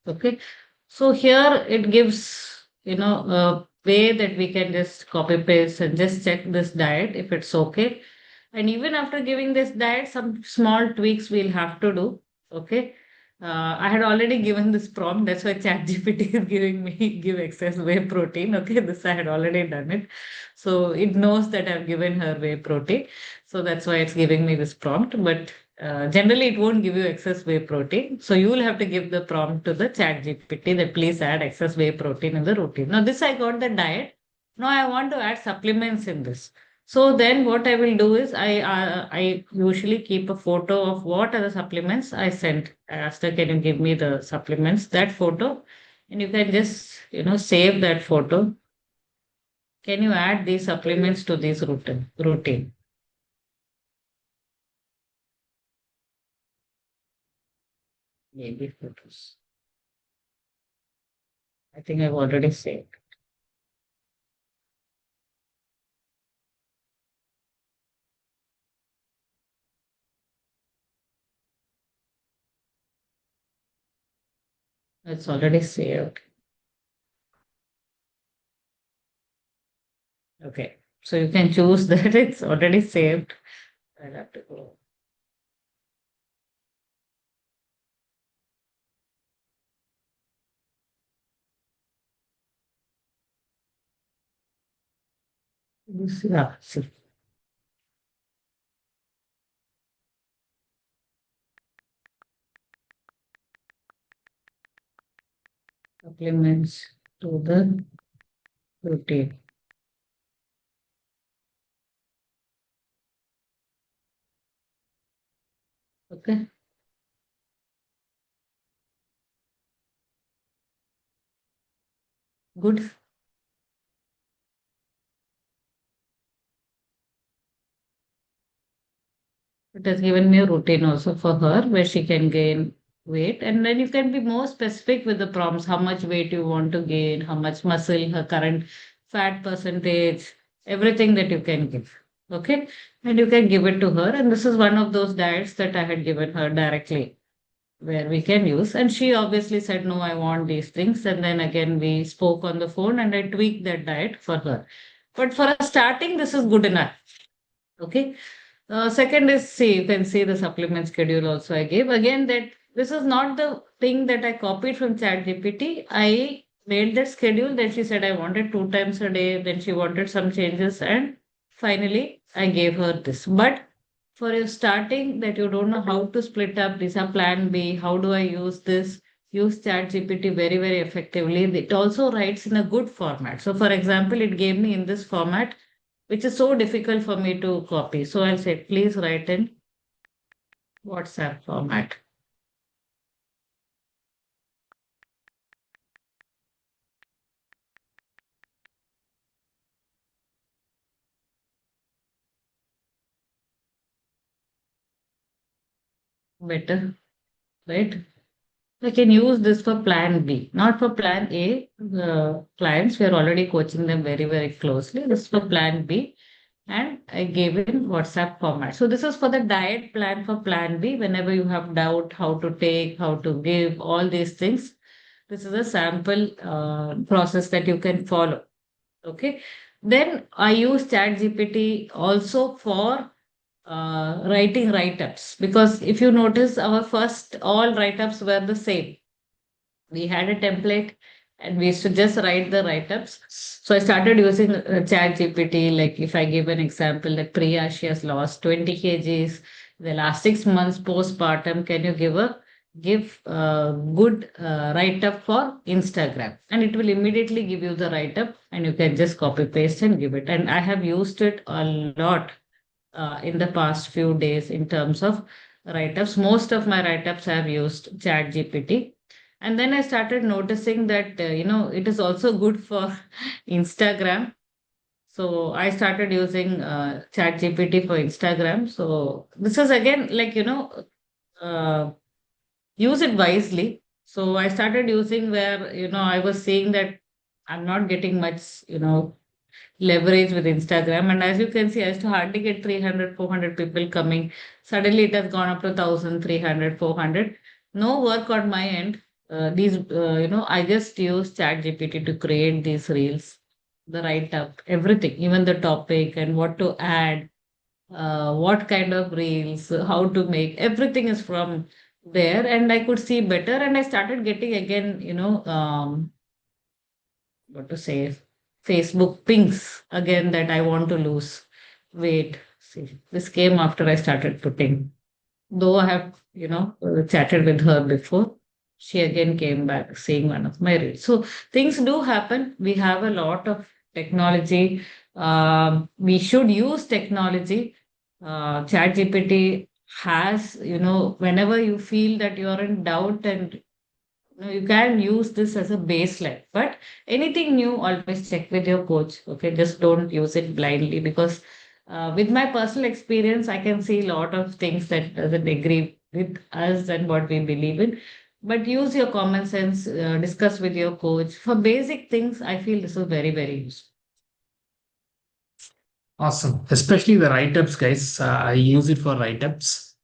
Okay. So here it gives, a way that we can just copy paste and just check this diet if it's okay. And even after giving this diet, some small tweaks we'll have to do. Okay. I had already given this prompt. That's why ChatGPT is giving me give excess whey protein. Okay. This I had already done it. So it knows that I've given her whey protein. So that's why it's giving me this prompt. But generally, it won't give you excess whey protein. So you will have to give the prompt to the ChatGPT that please add excess whey protein in the routine. Now, this I got the diet. Now I want to add supplements in this. So then what I will do is I usually keep a photo of what are the supplements I sent. I asked her, can you give me the supplements, that photo? And you can just, save that photo. Can you add these supplements to this routine? Maybe photos. I think I've already saved. It's already saved. Okay, so you can choose that it's already saved. I'll have to go. Yeah, see. Supplements to the routine. Okay. Good. It has given me a routine also for her where she can gain weight. And then you can be more specific with the prompts, how much weight you want to gain, how much muscle, her current fat percentage, everything that you can give. Okay. And you can give it to her. And this is one of those diets that I had given her directly where we can use. And she obviously said, no, I want these things. And then again, we spoke on the phone and I tweaked that diet for her. But for a starting, this is good enough. Okay. Second is, see, you can see the supplement schedule also I gave. Again, that this is not the thing that I copied from ChatGPT. I made that schedule that she said I wanted 2 times a day, then she wanted some changes, and finally I gave her this. But for your starting, that you don't know how to split up, these are plan B, how do I use this? Use ChatGPT very, very effectively. It also writes in a good format. So, for example, it gave me in this format which is so difficult for me to copy. So I'll say, please write in WhatsApp format. Better, right? I can use this for plan B, not for plan A. The clients, we are already coaching them very, very closely. This is for plan B. And I gave in WhatsApp format. So this is for the diet plan for plan B. Whenever you have doubt how to take, how to give, all these things, this is a sample process that you can follow. Okay. Then I use ChatGPT also for writing write-ups, because if you notice, our first all write-ups were the same. We had a template and we used to just write the write-ups. So I started using ChatGPT. Like if I give an example that Priya, she has lost 20 kgs the last 6 months postpartum, can you give a good write-up for Instagram? And it will immediately give you the write-up and you can just copy paste and give it. And I have used it a lot in the past few days in terms of write-ups. Most of my write-ups have used ChatGPT. And then I started noticing that, it is also good for Instagram. So I started using ChatGPT for Instagram. So this is again like, use it wisely. So I started using where, I was seeing that I'm not getting much, leverage with Instagram. And as you can see, I used to hardly get 300, 400 people coming. Suddenly it has gone up to 1,000, 300, 400. No work on my end. I just use ChatGPT to create these reels, the write up, everything, even the topic and what to add, what kind of reels, how to make, everything is from there. And I could see better. And I started getting again, what to say, Facebook pings again that I want to lose weight. See, this came after I started putting, though I have, chatted with her before. She again came back seeing one of my reels. So things do happen. We have a lot of technology. We should use technology. ChatGPT has, whenever you feel that you're in doubt and you can use this as a baseline, but anything new, always check with your coach. Okay, just don't use it blindly, because with my personal experience, I can see a lot of things that doesn't agree with us and what we believe in. but use your common sense, discuss with your coach. For basic things, I feel this is very, very useful. Awesome. Especially the write-ups, guys. I use it for write-ups.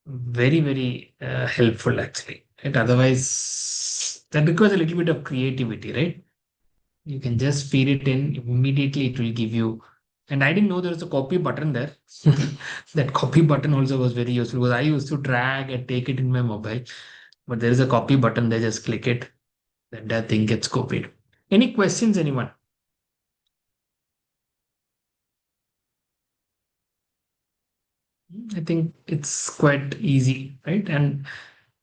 Very, very helpful actually. And otherwise, that requires a little bit of creativity, right? You can just feed it in, immediately it will give you. And I didn't know there was a copy button there. That copy button also was very useful because I used to drag and take it in my mobile. But there is a copy button there, just click it, then that thing gets copied. Any questions, anyone? I think it's quite easy, right? And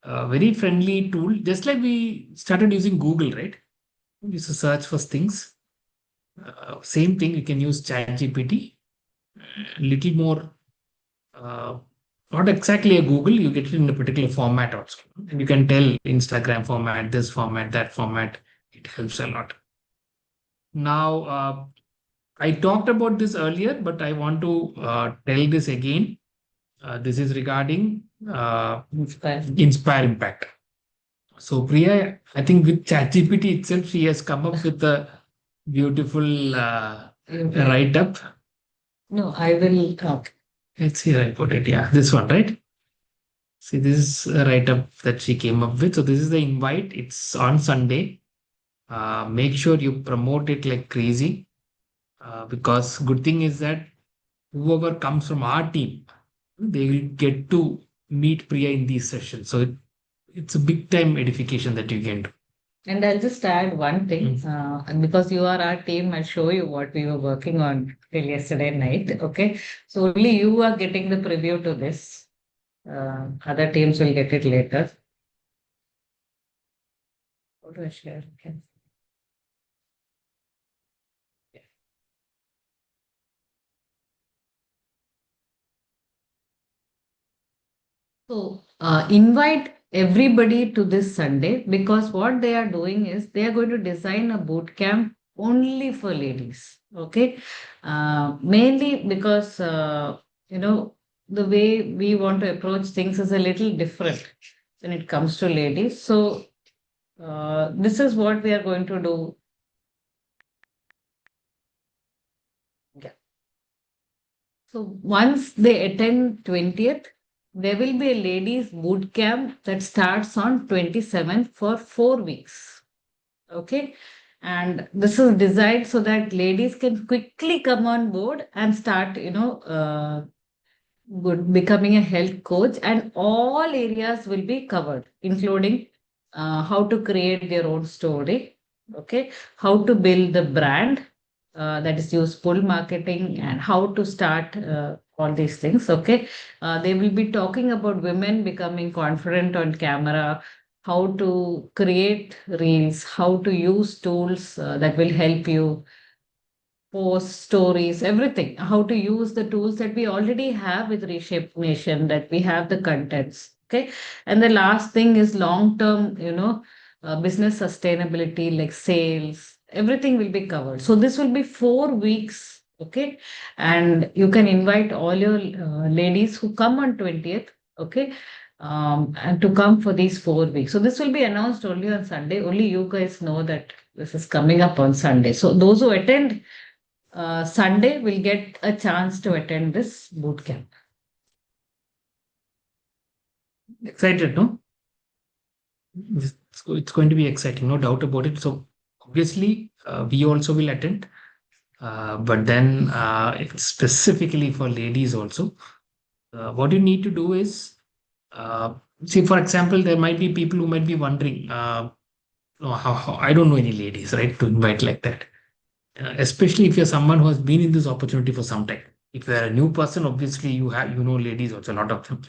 a very friendly tool, just like we started using Google, right? We used to search for things. Same thing, you can use ChatGPT. A little more, not exactly a Google, you get it in a particular format also. And you can tell Instagram format, this format, that format. It helps a lot. Now, I talked about this earlier, but I want to tell this again. This is regarding Inspire Impact. So Priya, I think with ChatGPT itself, she has come up with a beautiful write-up. No, I will talk. Let's see, I put it. Yeah, this one, right? See, this is a write-up that she came up with. So this is the invite. It's on Sunday. Make sure you promote it like crazy. Because good thing is that whoever comes from our team, they will get to meet Priya in these sessions. So it's a big time edification that you can do. And I'll just add one thing, because you are our team, I'll show you what we were working on till yesterday night. Okay. So only you are getting the preview to this. Other teams will get it later. How do I share? Okay. So invite everybody to this Sunday, because what they are doing is they are going to design a boot camp only for ladies. Okay. Mainly because, the way we want to approach things is a little different when it comes to ladies. So this is what we are going to do. Yeah. So once they attend 20th, there will be a ladies boot camp that starts on 27th for 4 weeks. Okay. And this is designed so that ladies can quickly come on board and start, becoming a health coach, and all areas will be covered, including how to create their own story. Okay. How to build the brand, that is useful marketing, and how to start all these things. Okay. They will be talking about women becoming confident on camera, how to create reels, how to use tools that will help you post stories, everything, how to use the tools that we already have with Reshape Nation, that we have the contents. Okay. And the last thing is long-term, business sustainability, like sales, everything will be covered. So this will be 4 weeks. Okay. And you can invite all your ladies who come on 20th. Okay. And to come for these 4 weeks. So this will be announced only on Sunday. Only you guys know that this is coming up on Sunday. So those who attend Sunday will get a chance to attend this boot camp. Excited, no? It's going to be exciting, no doubt about it. So obviously, we also will attend, but then it's specifically for ladies also. What you need to do is, see, for example, there might be people who might be wondering, how I don't know any ladies, right, to invite like that. Especially if you're someone who has been in this opportunity for some time. If you're a new person, obviously you know ladies also, a lot of them.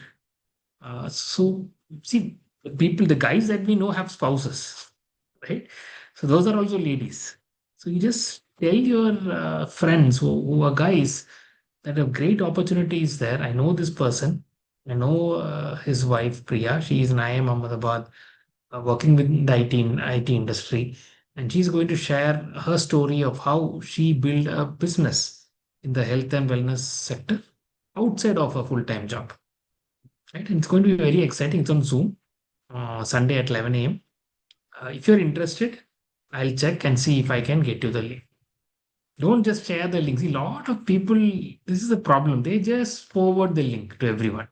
So see, the guys that we know have spouses, right? So those are also ladies. So you just tell your friends who are guys that a great opportunity is there. I know this person. I know his wife Priya. She is in IIM Ahmedabad, working with the IT industry. And she's going to share her story of how she built a business in the health and wellness sector outside of a full-time job. Right? And it's going to be very exciting. It's on Zoom. Sunday at 11 a.m. If you're interested, I'll check and see if I can get you the link. Don't just share the link. See, a lot of people, this is the problem. They just forward the link to everyone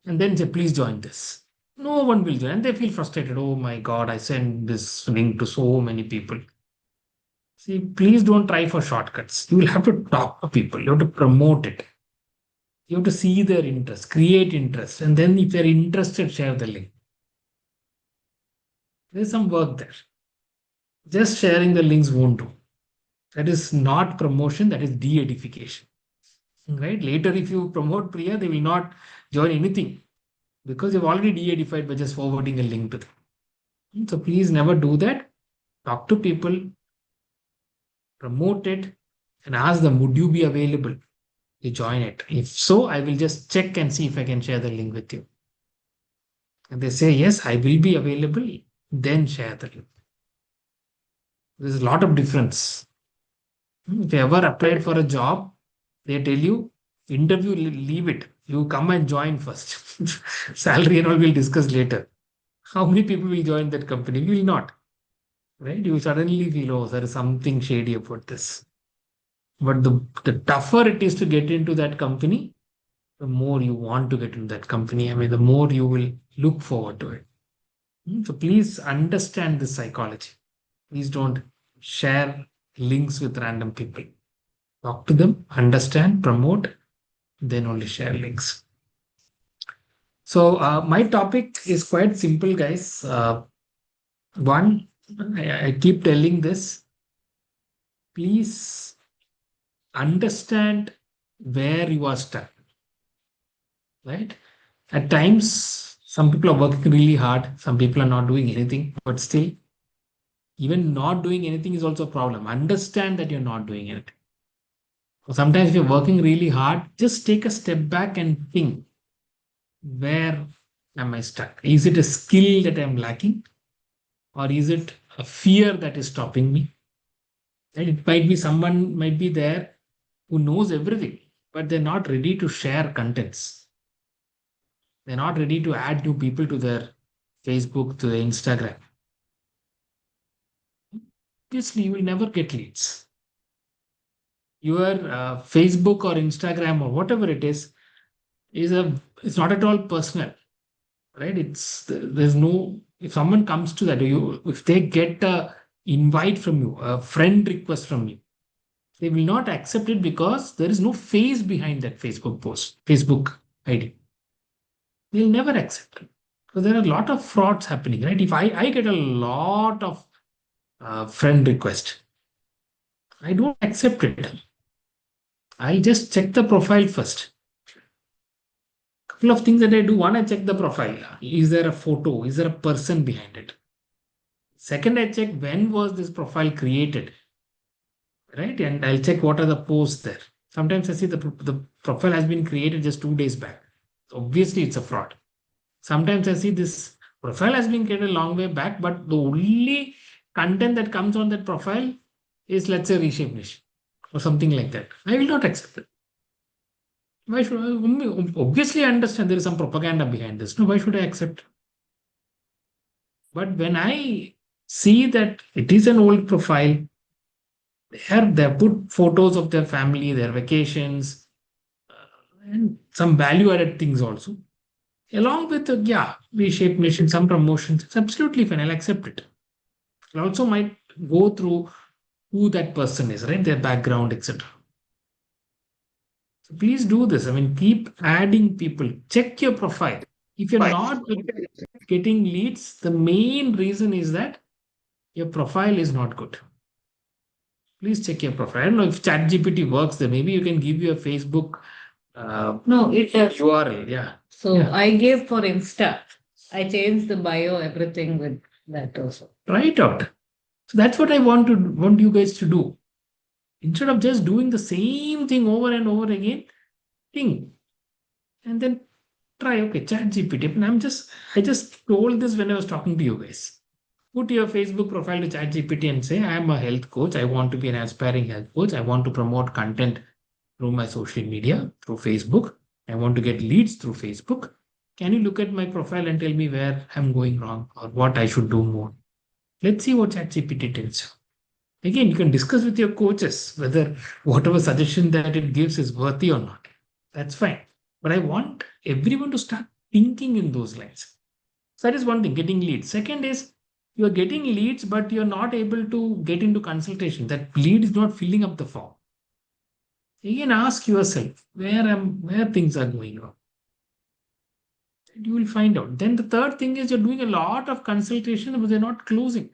and then say, please join this. No one will join. And they feel frustrated. Oh my God, I sent this link to so many people. See, please don't try for shortcuts. You will have to talk to people. You have to promote it. You have to see their interest, create interest. And then if they're interested, share the link. There's some work there. Just sharing the links won't do. That is not promotion, that is de-edification. Right? Later, if you promote Priya, they will not join anything because you've already de-edified by just forwarding a link to them. So please never do that. Talk to people, promote it, and ask them, would you be available to join it? If so, I will just check and see if I can share the link with you. And they say, yes, I will be available, then share the link. There's a lot of difference. If you ever applied for a job, they tell you, interview, leave it. You come and join first. Salary and all we'll discuss later. How many people will join that company? Will not. Right? You suddenly feel, oh, there is something shady about this. But the tougher it is to get into that company, the more you want to get into that company. I mean, the more you will look forward to it. So please understand this psychology. Please don't share links with random people. Talk to them, understand, promote, then only share links. So my topic is quite simple, guys. One, I keep telling this. Please understand where you are stuck. Right? At times, some people are working really hard. Some people are not doing anything, but still, even not doing anything is also a problem. Understand that you're not doing anything. Sometimes if you're working really hard, just take a step back and think, where am I stuck? Is it a skill that I'm lacking? Or is it a fear that is stopping me? And it might be someone might be there who knows everything, but they're not ready to share contents. They're not ready to add new people to their Facebook, to their Instagram. Obviously, you will never get leads. Your Facebook or Instagram or whatever it is it's not at all personal, right? There's no, if someone comes to that, if they get a invite from you, a friend request from you, they will not accept it because there is no face behind that Facebook post, Facebook ID. They'll never accept it because there are a lot of frauds happening, right? If I get a lot of friend request, I don't accept it. I'll just check the profile first. Couple of things that I do. One, I check the profile. Is there a photo? Is there a person behind it? Second, I check when was this profile created, right? And I'll check what are the posts there. Sometimes I see the profile has been created just 2 days back. Obviously, it's a fraud. Sometimes I see this profile has been created a long way back, but the only content that comes on that profile is, let's say, Reshape Nation or something like that. I will not accept it. Why should I? Obviously, I understand there is some propaganda behind this. No, why should I accept? But when I see that it is an old profile, they put photos of their family, their vacations, and some value-added things also. Along with, Reshape Nation, some promotions, it's absolutely fine. I'll accept it. I also might go through who that person is, right? Their background, etc. So please do this. I mean, keep adding people. Check your profile. If you're not getting leads, the main reason is that your profile is not good. Please check your profile. I don't know if ChatGPT works there. Maybe you can give your Facebook No, it does. URL. Yeah. So Yeah. I gave for Insta. I changed the bio, everything with that also. Try it out. So that's what I want you guys to do. Instead of just doing the same thing over and over again, think. And then try, okay, ChatGPT. And I just told this when I was talking to you guys. Put your Facebook profile to ChatGPT and say, I am a health coach. I want to be an aspiring health coach. I want to promote content through my social media, through Facebook. I want to get leads through Facebook. Can you look at my profile and tell me where I'm going wrong or what I should do more? Let's see what ChatGPT tells you. Again, you can discuss with your coaches whether whatever suggestion that it gives is worthy or not. That's fine. But I want everyone to start thinking in those lines. So that is one thing, getting leads. Second is you're getting leads, but you're not able to get into consultation. That lead is not filling up the form. Again, ask yourself where things are going wrong. And you will find out. Then the third thing is you're doing a lot of consultation, but they're not closing.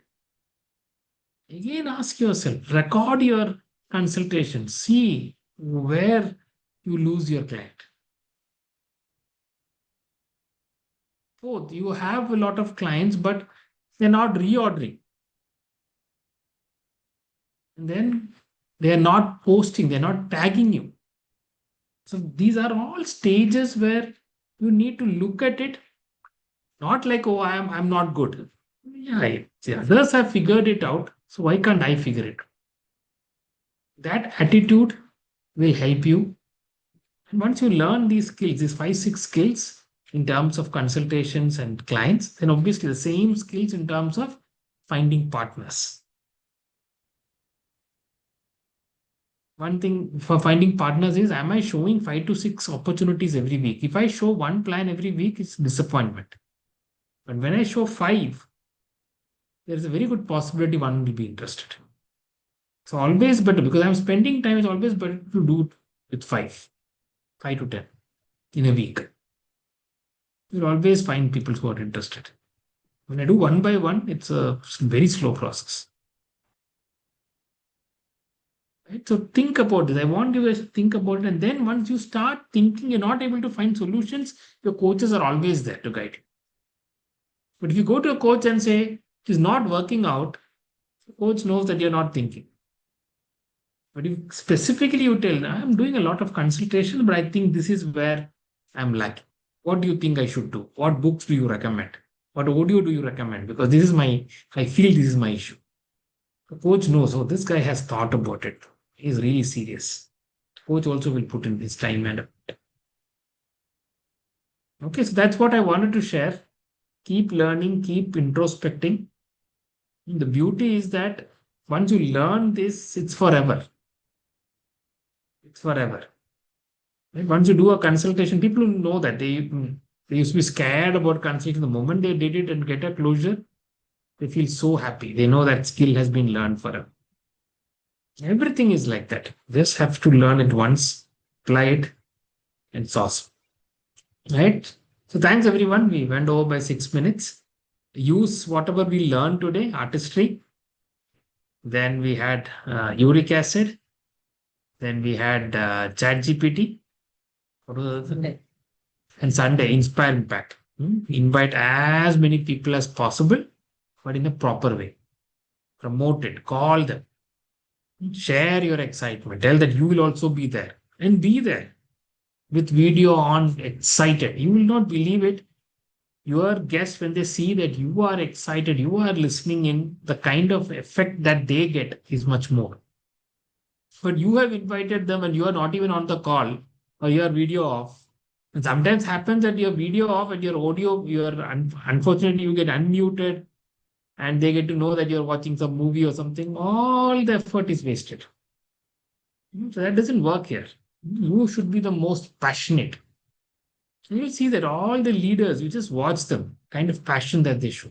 Again, ask yourself, record your consultation, see where you lose your client. Fourth, you have a lot of clients, but they're not reordering. And then they are not posting, they're not tagging you. So these are all stages where you need to look at it, not like, oh, I'm not good. Yeah, the others have figured it out, so why can't I figure it out? That attitude will help you. And once you learn these skills, these 5-6 skills in terms of consultations and clients, then obviously the same skills in terms of finding partners. One thing for finding partners is, am I showing 5 to 6 opportunities every week? If I show one plan every week, it's disappointment. But when I show 5, there is a very good possibility one will be interested. So always better, because I'm spending time, it's always better to do it with 5 to 10 in a week. You'll always find people who are interested. When I do one by one, it's a very slow process. Right? So think about this. I want you guys to think about it. And then once you start thinking, you're not able to find solutions, your coaches are always there to guide you. But if you go to a coach and say, it is not working out, the coach knows that you're not thinking. But if specifically you tell, I'm doing a lot of consultation, but I think this is where I'm lacking. What do you think I should do? What books do you recommend? What audio do you recommend? Because I feel this is my issue. The coach knows, oh, this guy has thought about it. He's really serious. The coach also will put in his time and effort. Okay, so that's what I wanted to share. Keep learning, keep introspecting. The beauty is that once you learn this, it's forever. It's forever. Right? Once you do a consultation, people know that they used to be scared about consulting. The moment they did it and get a closure, they feel so happy. They know that skill has been learned forever. Everything is like that. Just have to learn it once, apply it, and sauce. Right? So thanks everyone. We went over by 6 minutes. Use whatever we learned today, artistry. Then we had uric acid. Then we had ChatGPT. And Sunday, Inspire Impact. Invite as many people as possible, but in a proper way. Promote it, call them. Share your excitement. Tell that you will also be there. And be there with video on, excited. You will not believe it. Your guests, when they see that you are excited, you are listening in, the kind of effect that they get is much more. But you have invited them and you are not even on the call or your video off. And sometimes happens that your video off and your audio, unfortunately you get unmuted and they get to know that you're watching some movie or something. All the effort is wasted. So that doesn't work here. You should be the most passionate. And you'll see that all the leaders, you just watch them, kind of passion that they show.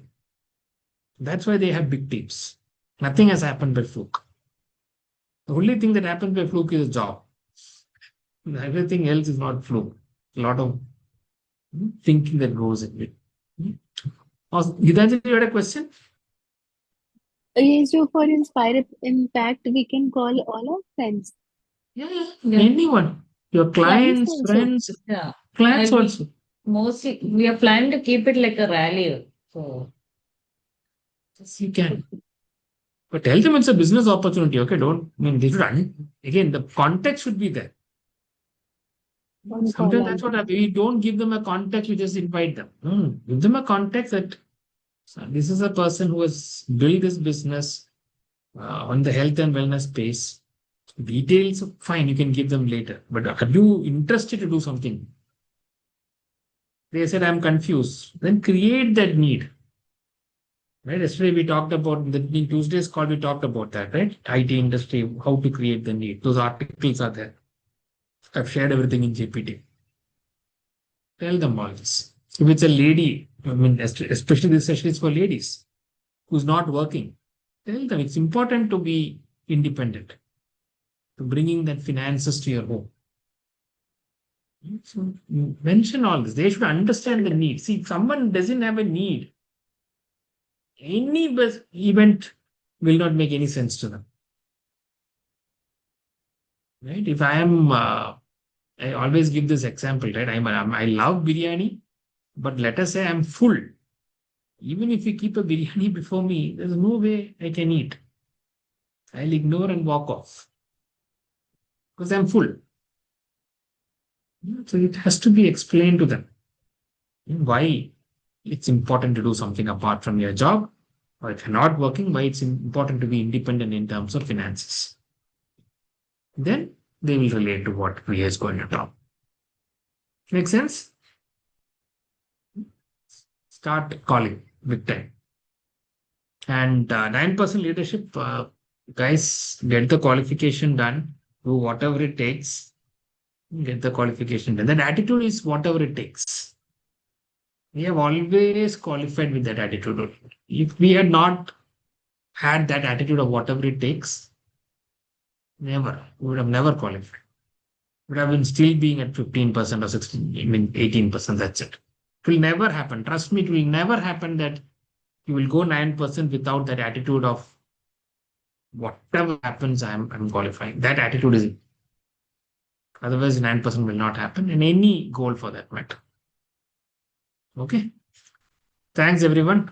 That's why they have big teams. Nothing has happened by fluke. The only thing that happens by fluke is a job. Everything else is not fluke. A lot of thinking that goes in it. Gitanjali, you had a question? Yes, so for Inspire Impact, we can call all our friends. Yeah. Anyone. Your clients, also. friends, Yeah. clients And also. mostly we are planning to keep it like a rally. So Yes, you can. But tell them it's a business opportunity. Okay, they should, again, the context should be there. Sometimes that's what happens. We don't give them a context, we just invite them. Give them a context that this is a person who has built this business on the health and wellness space. Details, fine, you can give them later. But are you interested to do something? They said, I'm confused. Then create that need. Right? Yesterday we talked about, in Tuesday's call, we talked about that, right? IT industry, how to create the need. Those articles are there. I've shared everything in GPT. Tell them all this. If it's a lady, I mean, especially this session is for ladies who's not working, tell them it's important to be independent, to bringing that finances to your home. So mention all this. They should understand the need. See, if someone doesn't have a need, any event will not make any sense to them. Right? If I am, I always give this example, right? I love biryani, but let us say I'm full. Even if you keep a biryani before me, there's no way I can eat. I'll ignore and walk off because I'm full. So it has to be explained to them why it's important to do something apart from your job, or if you're not working, why it's important to be independent in terms of finances. Then they will relate to what Priya is going to talk. Make sense? Start calling with time. And 9% leadership, guys, get the qualification done, do whatever it takes, get the qualification done. That attitude is whatever it takes. We have always qualified with that attitude. If we had not had that attitude of whatever it takes, we would have never qualified. We would have been still being at 15% or 16, 18%, that's it. It will never happen. Trust me, it will never happen that you will go 9% without that attitude of whatever happens, I'm qualifying. That attitude is it. Otherwise, 9% will not happen in any goal for that matter. Okay. Thanks, everyone.